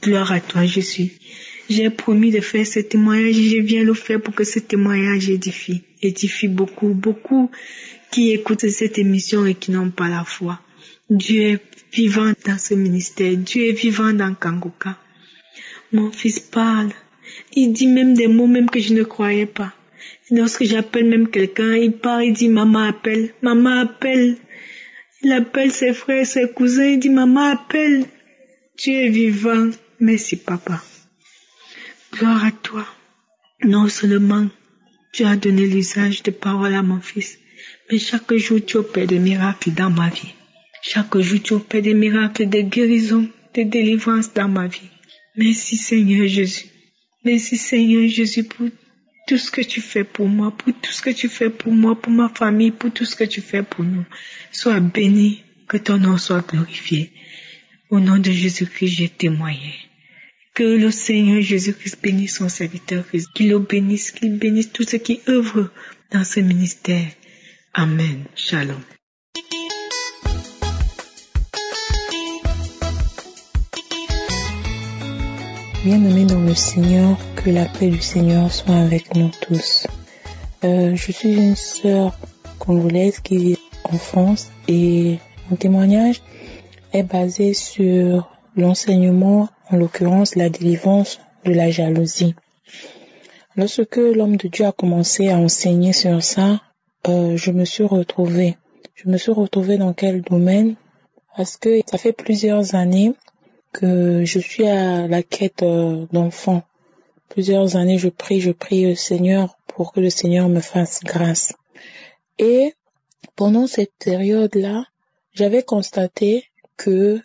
G: Gloire à toi, Jésus. J'ai promis de faire ce témoignage et je viens le faire pour que ce témoignage édifie beaucoup qui écoutent cette émission et qui n'ont pas la foi. Dieu est vivant dans ce ministère. Dieu est vivant dans Kangoka. Mon fils parle. Il dit même des mots même que je ne croyais pas. Lorsque j'appelle même quelqu'un, il parle, il dit maman appelle. Maman appelle. Il appelle ses frères, ses cousins, il dit maman appelle. Tu es vivant. Merci papa. Gloire à toi. Non seulement tu as donné l'usage de parole à mon fils, mais chaque jour tu opères des miracles dans ma vie. Chaque jour tu opères des miracles de guérison, de délivrance dans ma vie. Merci Seigneur Jésus. Merci Seigneur Jésus pour tout ce que tu fais pour moi, pour tout ce que tu fais pour moi, pour ma famille, pour tout ce que tu fais pour nous. Sois béni, que ton nom soit glorifié. Au nom de Jésus-Christ, j'ai témoigné. Que le Seigneur Jésus-Christ bénisse son serviteur, qu'il le bénisse, qu'il bénisse tous ceux qui œuvrent dans ce ministère. Amen. Shalom.
F: Bien-aimés dans le Seigneur, que la paix du Seigneur soit avec nous tous. Je suis une sœur congolaise qui vit en France et mon témoignage est basé sur l'enseignement, en l'occurrence la délivrance de la jalousie. Lorsque l'homme de Dieu a commencé à enseigner sur ça, je me suis retrouvée. Je me suis retrouvée dans quel domaine? Parce que ça fait plusieurs années que je suis à la quête d'enfants. Plusieurs années, je prie le Seigneur pour que le Seigneur me fasse grâce. Et pendant cette période-là, j'avais constaté que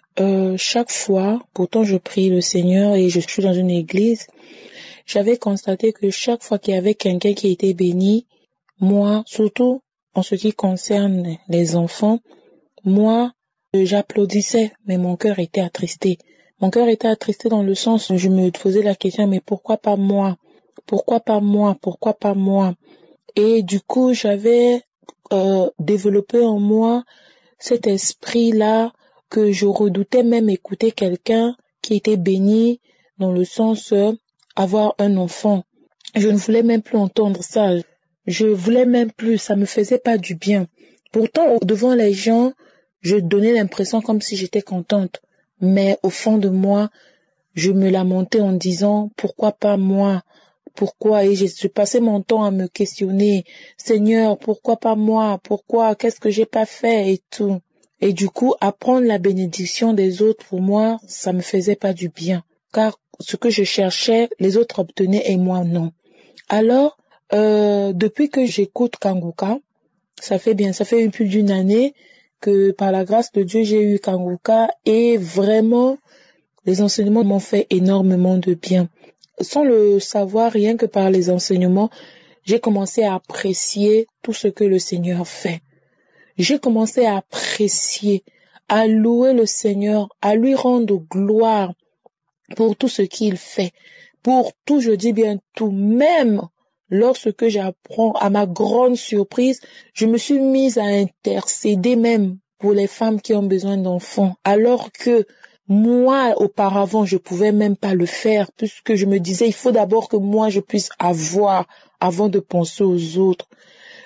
F: chaque fois, pourtant je prie le Seigneur et je suis dans une église, j'avais constaté que chaque fois qu'il y avait quelqu'un qui était béni, moi, surtout en ce qui concerne les enfants, moi, j'applaudissais, mais mon cœur était attristé. Mon cœur était attristé dans le sens où je me posais la question, mais pourquoi pas moi? Pourquoi pas moi? Pourquoi pas moi? Et du coup, j'avais développé en moi cet esprit-là que je redoutais même écouter quelqu'un qui était béni dans le sens avoir un enfant. Je ne voulais même plus entendre ça. Je voulais même plus, ça me faisait pas du bien. Pourtant, devant les gens, je donnais l'impression comme si j'étais contente. Mais au fond de moi, je me lamentais en disant, pourquoi pas moi? Pourquoi? Et je passais mon temps à me questionner, Seigneur, pourquoi pas moi? Pourquoi? Qu'est-ce que j'ai pas fait? Et tout. Et du coup, apprendre la bénédiction des autres, pour moi, ça me faisait pas du bien. Car ce que je cherchais, les autres obtenaient et moi non. Alors, depuis que j'écoute Kangoka, ça fait plus d'une année que par la grâce de Dieu, j'ai eu Kangoka et vraiment, les enseignements m'ont fait énormément de bien. Sans le savoir, rien que par les enseignements, j'ai commencé à apprécier tout ce que le Seigneur fait. J'ai commencé à apprécier, à louer le Seigneur, à lui rendre gloire pour tout ce qu'il fait. Pour tout, je dis bien tout, même lorsque j'apprends, à ma grande surprise, je me suis mise à intercéder même pour les femmes qui ont besoin d'enfants, alors que moi, auparavant, je pouvais même pas le faire, puisque je me disais, il faut d'abord que moi, je puisse avoir avant de penser aux autres.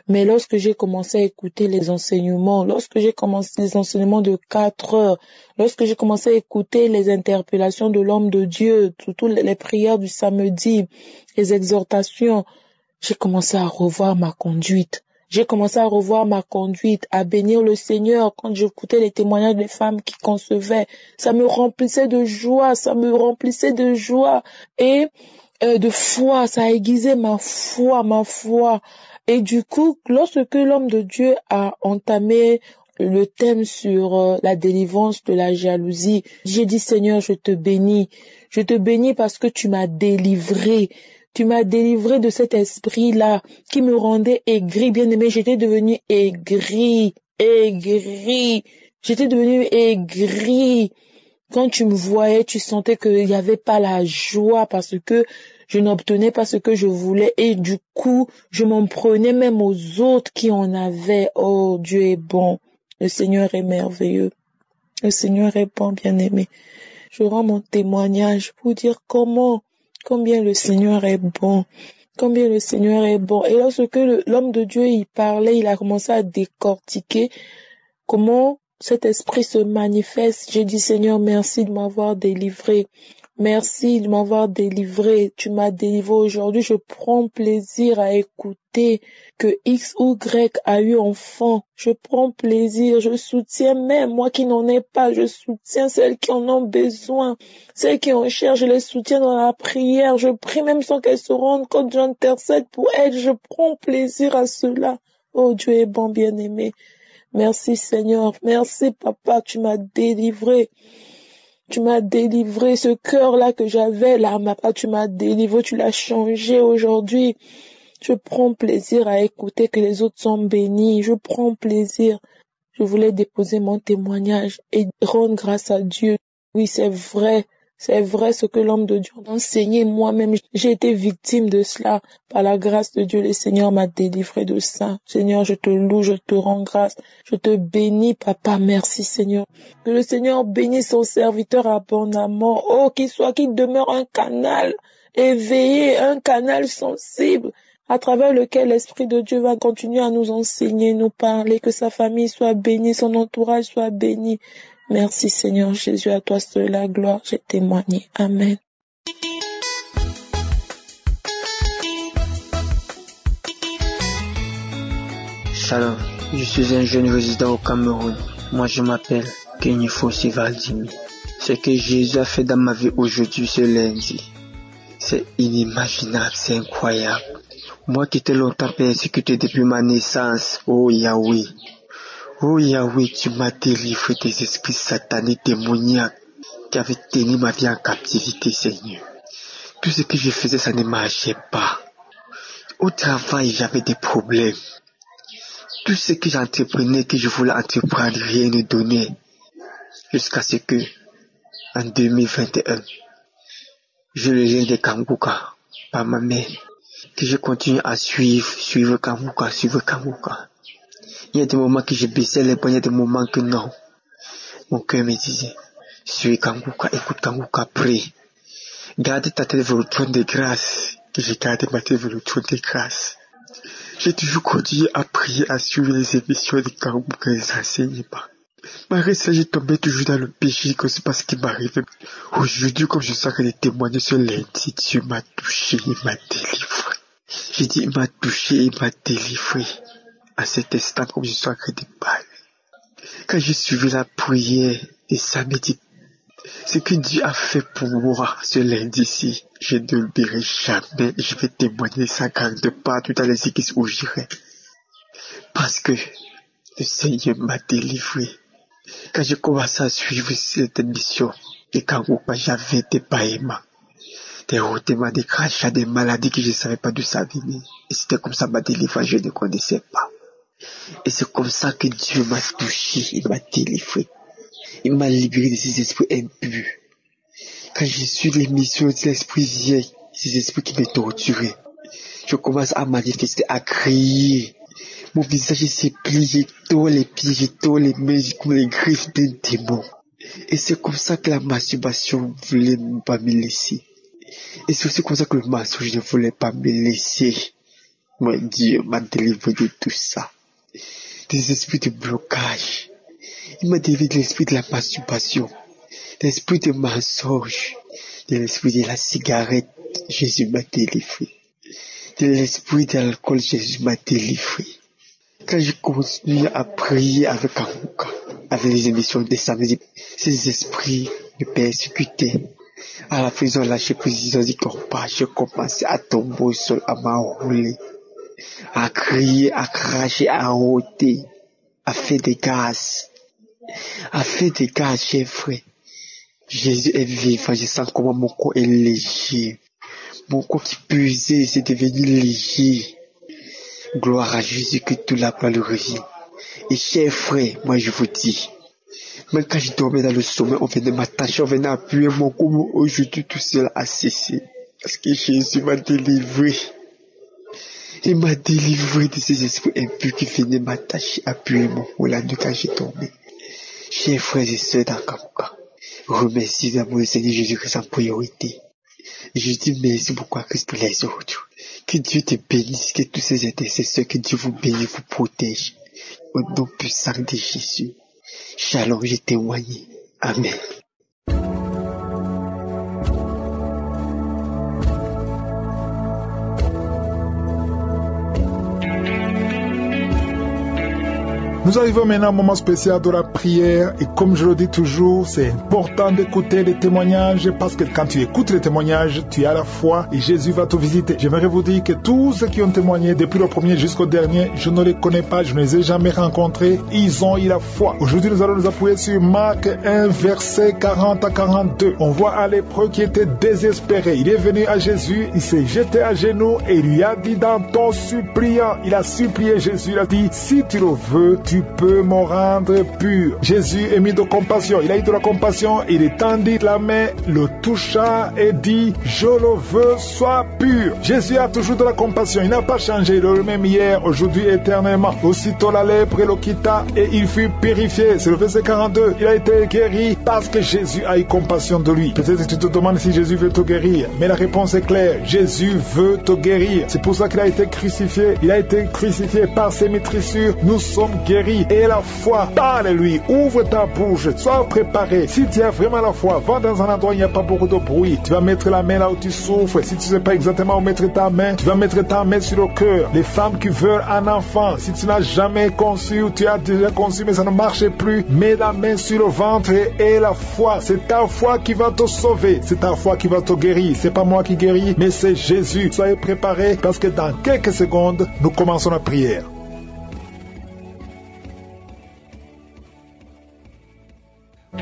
F: Mais lorsque j'ai commencé à écouter les enseignements, lorsque j'ai commencé les enseignements de 4 heures, lorsque j'ai commencé à écouter les interpellations de l'homme de Dieu, surtout les prières du samedi, les exhortations, j'ai commencé à revoir ma conduite. J'ai commencé à revoir ma conduite, à bénir le Seigneur. Quand j'écoutais les témoignages des femmes qui concevaient, ça me remplissait de joie, et de foi, ça a aiguisé ma foi. Et du coup, lorsque l'homme de Dieu a entamé le thème sur la délivrance de la jalousie, j'ai dit, Seigneur, je te bénis parce que tu m'as délivré. Tu m'as délivré de cet esprit-là qui me rendait aigri, bien-aimé. J'étais devenue aigri. J'étais devenue aigri. Quand tu me voyais, tu sentais qu'il n'y avait pas la joie parce que je n'obtenais pas ce que je voulais. Et du coup, je m'en prenais même aux autres qui en avaient. Oh, Dieu est bon. Le Seigneur est merveilleux. Le Seigneur est bon, bien-aimé. Je rends mon témoignage pour dire combien le Seigneur est bon. Combien le Seigneur est bon. Et lorsque l'homme de Dieu il parlait, il a commencé à décortiquer comment cet esprit se manifeste. J'ai dit, Seigneur, merci de m'avoir délivré. Merci de m'avoir délivré. Tu m'as délivré aujourd'hui. Je prends plaisir à écouter que X ou Y a eu enfant. Je prends plaisir. Je soutiens même moi qui n'en ai pas. Je soutiens celles qui en ont besoin. Celles qui en cherchent, je les soutiens dans la prière. Je prie même sans qu'elles se rendent compte. J'intercède pour elles. Je prends plaisir à cela. Oh, Dieu est bon, bien-aimé. Merci Seigneur. Merci Papa. Tu m'as délivré. Tu m'as délivré ce cœur-là que j'avais, là, papa, tu m'as délivré, tu l'as changé aujourd'hui. Je prends plaisir à écouter que les autres sont bénis. Je prends plaisir. Je voulais déposer mon témoignage et rendre grâce à Dieu. Oui, c'est vrai. C'est vrai ce que l'homme de Dieu a enseigné. Moi-même, j'ai été victime de cela. Par la grâce de Dieu, le Seigneur m'a délivré de ça. Seigneur, je te loue, je te rends grâce. Je te bénis, Papa. Merci, Seigneur. Que le Seigneur bénisse son serviteur abondamment. Oh, qu'il demeure un canal éveillé, un canal sensible, à travers lequel l'Esprit de Dieu va continuer à nous enseigner, nous parler, que sa famille soit bénie, son entourage soit béni. Merci Seigneur Jésus, à toi seul la gloire, j'ai témoigné. Amen.
H: Shalom, je suis un jeune résident au Cameroun. Moi je m'appelle Kenifo Sivaldimi. Ce que Jésus a fait dans ma vie aujourd'hui, ce lundi, c'est inimaginable, c'est incroyable. Moi qui étais longtemps persécuté depuis ma naissance, oh Yahweh. Oh Yahweh, tu m'as délivré des esprits sataniques démoniaques qui avaient tenu ma vie en captivité, Seigneur. Tout ce que je faisais, ça ne marchait pas. Au travail, j'avais des problèmes. Tout ce que j'entreprenais, que je voulais entreprendre, rien ne donnait. Jusqu'à ce que, en 2021, je le viens de Kanguka, par ma mère, que je continue à suivre Kanguka. Il y a des moments que je baissais les bras, il y a des moments que non. Mon cœur me disait, suis Kanguka, écoute Kanguka, prie. Garde ta tête vers le trône de grâce, que j'ai gardé ma tête vers le trône de grâce. J'ai toujours continué à prier, à suivre les émissions de Kanguka, les enseignements. Malgré ça, j'ai tombé toujours dans le péché, que c'est pas ce qui m'arrive. Aujourd'hui, comme je sens que les témoignages sur lundi, Dieu m'a touché, il m'a délivré. J'ai dit, il m'a touché, il m'a délivré. À cet instant, comme je suis en train de parler. Quand j'ai suivi la prière de samedi, ce que Dieu a fait pour moi ce lundi-ci, je ne l'oublierai jamais. Je vais témoigner ça de partout dans les églises où j'irai. Parce que le Seigneur m'a délivré. Quand j'ai commencé à suivre cette mission, et quand j'avais des bâillements, des rôtements, des crachats, des maladies que je ne savais pas d'où ça venait. Et c'était comme ça ma délivrance, je ne connaissais pas. Et c'est comme ça que Dieu m'a touché, il m'a délivré. Il m'a libéré de ces esprits impurs. Quand je suis l'émission de l'esprit vieil, ces esprits qui me torturaient, je commence à manifester, à crier. Mon visage s'est plié, j'ai tords les pieds, j'ai tords les mains, j'ai comme les griffes d'un démon. Et c'est comme ça que la masturbation ne voulait pas me laisser. Et c'est aussi comme ça que le mensonge ne voulait pas me laisser. Moi, Dieu m'a délivré de tout ça. Des esprits de blocage. Il m'a délivré de l'esprit de la masturbation, de l'esprit de mensonge, de l'esprit de la cigarette. Jésus m'a délivré. De l'esprit de l'alcool, Jésus m'a délivré. Quand je continue à prier avec Kanguka, avec les émissions de samedi, ces esprits me persécutaient. À la prison, là, j'ai pris je commençais à tomber au sol, à m'enrouler, à crier, à cracher, à rôter, à faire des gaz. À faire des gaz, chers frères. Jésus est vivant, je sens comment mon corps est léger. Mon corps qui pesait, c'est devenu léger. Gloire à Jésus, que tout la gloire le revient. Et chers frères, moi je vous dis, même quand je dormais dans le sommeil, on venait m'attacher, on venait appuyer mon corps. Aujourd'hui, tout cela a cessé. Parce que Jésus m'a délivré. Il m'a délivré de ces esprits impurs qui venaient m'attacher, appuyer mon corps la nuit quand j'ai dormi. chers frères et sœurs dans Kanguka, remercie d'abord le Seigneur Jésus-Christ en priorité. Je dis merci pour quoi Christ pour les autres. Que Dieu te bénisse, que tous ces intercesseurs, que Dieu vous bénisse, vous protège. Au nom puissant de Jésus. Shalom, j'ai témoigné. Amen.
A: Nous arrivons maintenant à un moment spécial de la prière et comme je le dis toujours, c'est important d'écouter les témoignages parce que quand tu écoutes les témoignages, tu as la foi et Jésus va te visiter. J'aimerais vous dire que tous ceux qui ont témoigné depuis le premier jusqu'au dernier, je ne les connais pas, je ne les ai jamais rencontrés, ils ont eu la foi. Aujourd'hui, nous allons nous appuyer sur Marc 1, verset 40 à 42. On voit un lépreux qui était désespéré. Il est venu à Jésus, il s'est jeté à genoux et il lui a dit d'un ton suppliant, il a supplié Jésus, il a dit, si tu le veux, tu peux me rendre pur. Jésus est mis de compassion. Il a eu de la compassion. Il étendit la main, le toucha et dit, je le veux, sois pur. Jésus a toujours de la compassion. Il n'a pas changé. Il est le même hier, aujourd'hui, éternellement. Aussitôt la lèpre le quitta et il fut purifié. C'est le verset 42. Il a été guéri parce que Jésus a eu compassion de lui. Peut-être que tu te demandes si Jésus veut te guérir. Mais la réponse est claire. Jésus veut te guérir. C'est pour ça qu'il a été crucifié. Il a été crucifié par ses métrissures. Nous sommes guéris. Et la foi, parle-lui, ouvre ta bouche, sois préparé. Si tu as vraiment la foi, va dans un endroit où il n'y a pas beaucoup de bruit. Tu vas mettre la main là où tu souffres. Si tu ne sais pas exactement où mettre ta main, tu vas mettre ta main sur le cœur. Les femmes qui veulent un enfant, si tu n'as jamais conçu ou tu as déjà conçu mais ça ne marche plus, mets la main sur le ventre et la foi. C'est ta foi qui va te sauver. C'est ta foi qui va te guérir. C'est pas moi qui guéris, mais c'est Jésus. Soyez préparés parce que dans quelques secondes, nous commençons la prière.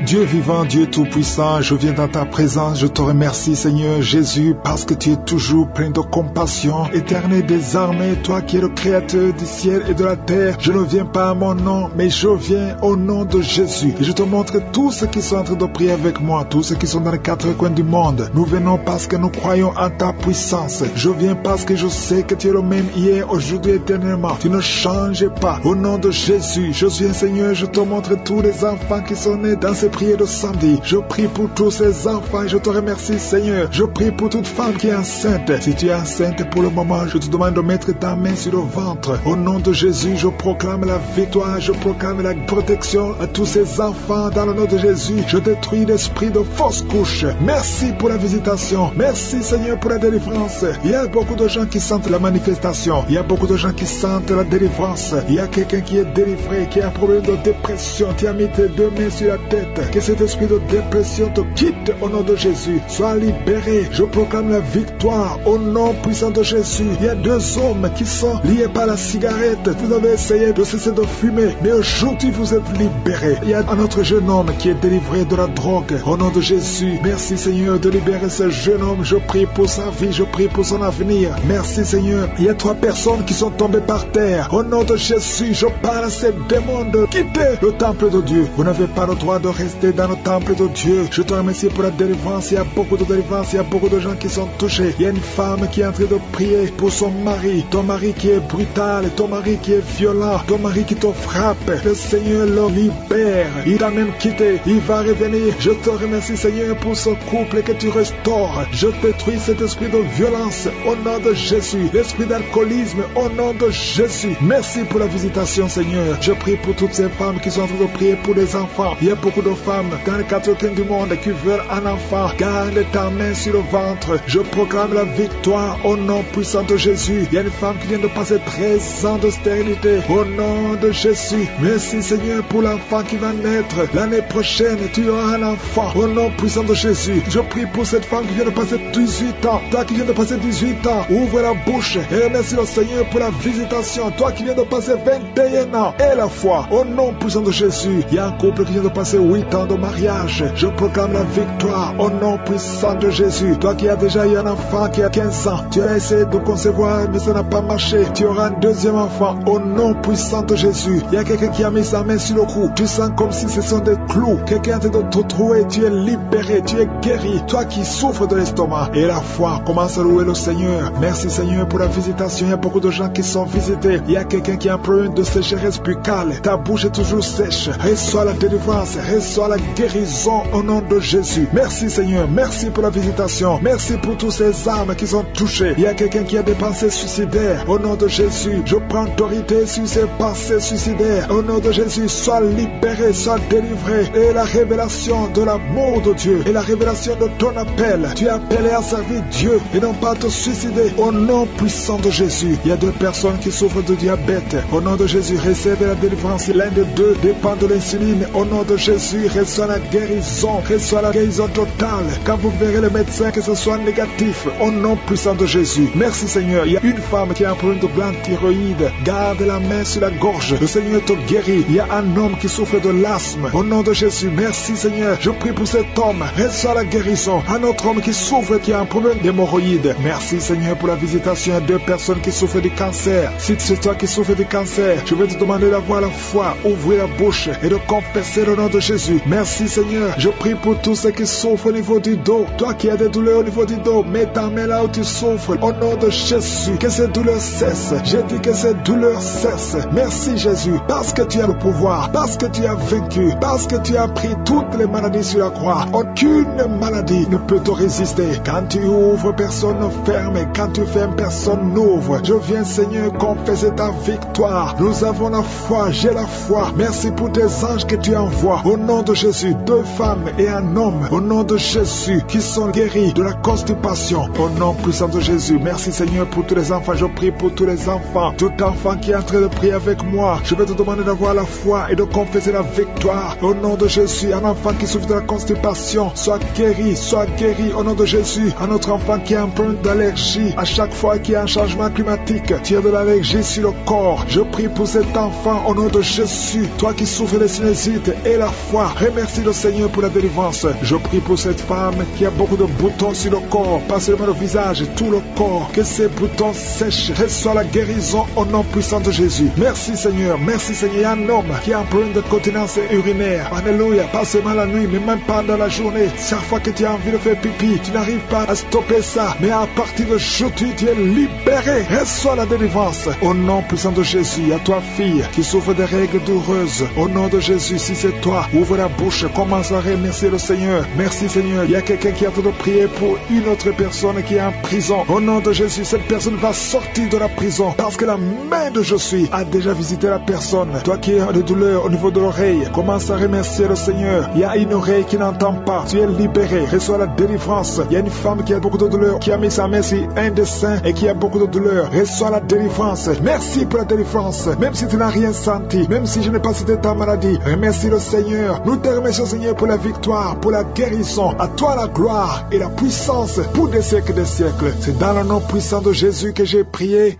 A: Dieu vivant, Dieu tout-puissant, je viens dans ta présence, je te remercie Seigneur Jésus parce que tu es toujours plein de compassion. Éternel des armées, toi qui es le créateur du ciel et de la terre, je ne viens pas à mon nom, mais je viens au nom de Jésus. Et je te montre tous ceux qui sont en train de prier avec moi, tous ceux qui sont dans les quatre coins du monde. Nous venons parce que nous croyons en ta puissance. Je viens parce que je sais que tu es le même hier, aujourd'hui, éternellement. Tu ne changes pas. Au nom de Jésus, je viens Seigneur, je te montre tous les enfants qui sont nés dans ces prières de samedi. Je prie pour tous ces enfants et je te remercie Seigneur. Je prie pour toute femme qui est enceinte. Si tu es enceinte pour le moment, je te demande de mettre ta main sur le ventre. Au nom de Jésus, je proclame la victoire, je proclame la protection à tous ces enfants dans le nom de Jésus. Je détruis l'esprit de fausse couche. Merci pour la visitation. Merci Seigneur pour la délivrance. Il y a beaucoup de gens qui sentent la manifestation. Il y a beaucoup de gens qui sentent la délivrance. Il y a quelqu'un qui est délivré, qui a un problème de dépression. Tu as mis tes deux mains sur la tête. Que cet esprit de dépression te quitte au nom de Jésus. Sois libéré. Je proclame la victoire au nom puissant de Jésus. Il y a deux hommes qui sont liés par la cigarette. Vous avez essayé de cesser de fumer, mais aujourd'hui vous êtes libérés. Il y a un autre jeune homme qui est délivré de la drogue. Au nom de Jésus, merci Seigneur de libérer ce jeune homme. Je prie pour sa vie, je prie pour son avenir. Merci Seigneur. Il y a 3 personnes qui sont tombées par terre. Au nom de Jésus, je parle à ces démons de quitter le temple de Dieu. Vous n'avez pas le droit de rester dans le temple de Dieu. Je te remercie pour la délivrance. Il y a beaucoup de délivrance. Il y a beaucoup de gens qui sont touchés. Il y a une femme qui est en train de prier pour son mari. Ton mari qui est brutal, ton mari qui est violent, ton mari qui te frappe. Le Seigneur le libère. Il t'a même quitté. Il va revenir. Je te remercie Seigneur pour ce couple que tu restaures. Je détruis cet esprit de violence au nom de Jésus. L'esprit d'alcoolisme au nom de Jésus. Merci pour la visitation Seigneur. Je prie pour toutes ces femmes qui sont en train de prier pour les enfants. Il y a beaucoup de femmes dans les 4 coins du monde qui veulent un enfant. Garde ta main sur le ventre. Je proclame la victoire au nom puissant de Jésus. Il y a une femme qui vient de passer 13 ans de stérilité. Au nom de Jésus. Merci Seigneur pour l'enfant qui va naître. L'année prochaine, tu auras un enfant. Au nom puissant de Jésus. Je prie pour cette femme qui vient de passer 18 ans. Toi qui viens de passer 18 ans, ouvre la bouche et remercie le Seigneur pour la visitation. Toi qui viens de passer 21 ans et la foi. Au nom puissant de Jésus. Il y a un couple qui vient de passer 8 temps de mariage. Je proclame la victoire au nom puissant de Jésus. Toi qui as déjà eu un enfant qui a 15 ans, tu as essayé de concevoir mais ça n'a pas marché. Tu auras un deuxième enfant au nom puissant de Jésus. Il y a quelqu'un qui a mis sa main sur le cou. Tu sens comme si ce sont des clous. Quelqu'un te doit te trouver. Tu es libéré, tu es guéri. Toi qui souffres de l'estomac et la foi, commence à louer le Seigneur. Merci Seigneur pour la visitation. Il y a beaucoup de gens qui sont visités. Il y a quelqu'un qui a un problème de sécheresse buccale. Ta bouche est toujours sèche. Reçois la délivrance, reçois la guérison au nom de Jésus. Merci Seigneur, merci pour la visitation. Merci pour tous ces âmes qui sont touchées. Il y a quelqu'un qui a des pensées suicidaires. Au nom de Jésus, je prends autorité sur ces pensées suicidaires. Au nom de Jésus, sois libéré, sois délivré. Et la révélation de l'amour de Dieu et la révélation de ton appel. Tu es appelé à servir Dieu et non pas à te suicider. Au nom puissant de Jésus, il y a deux personnes qui souffrent de diabète. Au nom de Jésus, recevez la délivrance. L'un des deux dépend de l'insuline. Au nom de Jésus, reçois la guérison. Reçois la guérison totale. Quand vous verrez le médecin que ce soit négatif, au nom puissant de Jésus. Merci Seigneur. Il y a une femme qui a un problème de glande thyroïde. Garde la main sur la gorge. Le Seigneur te guérit. Il y a un homme qui souffre de l'asthme. Au nom de Jésus, merci Seigneur. Je prie pour cet homme. Reçois la guérison. Un autre homme qui souffre, qui a un problème d'hémorroïde. Merci Seigneur pour la visitation. Il y a deux personnes qui souffrent du cancer. Si c'est toi qui souffres du cancer, je vais te demander d'avoir la foi, ouvrir la bouche et de confesser le nom de Jésus. Merci Seigneur. Je prie pour tous ceux qui souffrent au niveau du dos. Toi qui as des douleurs au niveau du dos, mets ta main là où tu souffres. Au nom de Jésus, que ces douleurs cessent. J'ai dit que ces douleurs cessent. Merci Jésus, parce que tu as le pouvoir, parce que tu as vaincu, parce que tu as pris toutes les maladies sur la croix. Aucune maladie ne peut te résister. Quand tu ouvres, personne ne ferme. Quand tu fermes, personne n'ouvre. Je viens Seigneur confesser ta victoire. Nous avons la foi, j'ai la foi. Merci pour tes anges que tu envoies. Au nom de Jésus, deux femmes et un homme. Au nom de Jésus, qui sont guéris de la constipation. Au nom puissant de Jésus, merci Seigneur pour tous les enfants. Je prie pour tous les enfants. Tout enfant qui est en train de prier avec moi, je vais te demander d'avoir la foi et de confesser la victoire. Au nom de Jésus, un enfant qui souffre de la constipation, soit guéri au nom de Jésus. Un autre enfant qui a un problème d'allergie, à chaque fois qu'il y a un changement climatique, tu as de l'allergie sur le corps. Je prie pour cet enfant au nom de Jésus. Toi qui souffres de sinusite et la foi, remercie le Seigneur pour la délivrance. Je prie pour cette femme qui a beaucoup de boutons sur le corps, pas seulement le visage, tout le corps, que ces boutons sèchent. Reçois la guérison au nom puissant de Jésus. Merci Seigneur, merci Seigneur. Il y a un homme qui a un problème de continence urinaire. Alléluia, pas seulement la nuit, mais même pendant la journée. Chaque fois que tu as envie de faire pipi, tu n'arrives pas à stopper ça. Mais à partir de aujourd'hui, tu es libéré. Reçois la délivrance au nom puissant de Jésus. À toi fille qui souffre des règles douloureuses, au nom de Jésus, si c'est toi, ouvre la bouche, commence à remercier le Seigneur. Merci Seigneur. Il y a quelqu'un qui a de prier pour une autre personne qui est en prison. Au nom de Jésus, cette personne va sortir de la prison parce que la main de Jésus a déjà visité la personne. Toi qui as des douleurs au niveau de l'oreille, commence à remercier le Seigneur. Il y a une oreille qui n'entend pas. Tu es libéré. Reçois la délivrance. Il y a une femme qui a beaucoup de douleurs, qui a mis sa main sur un des seins et qui a beaucoup de douleurs. Reçois la délivrance. Merci pour la délivrance. Même si tu n'as rien senti, même si je n'ai pas cité ta maladie, remercie le Seigneur. Nous te remercions Seigneur pour la victoire, pour la guérison. À toi la gloire et la puissance pour des siècles des siècles. C'est dans le nom puissant de Jésus que j'ai prié.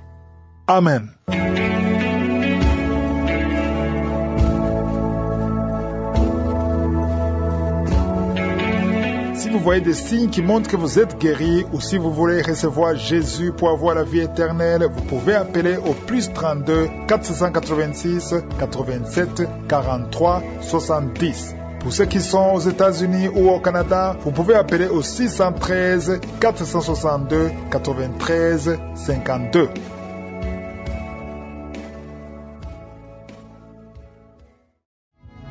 A: Amen. Si vous voyez des signes qui montrent que vous êtes guéri ou si vous voulez recevoir Jésus pour avoir la vie éternelle, vous pouvez appeler au plus 32 486 87 43 70. Pour ceux qui sont aux États-Unis ou au Canada, vous pouvez appeler au 613 462 93 52.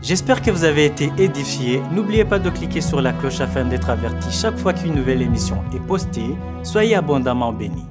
B: J'espère que vous avez été édifiés. N'oubliez pas de cliquer sur la cloche afin d'être averti chaque fois qu'une nouvelle émission est postée. Soyez abondamment bénis.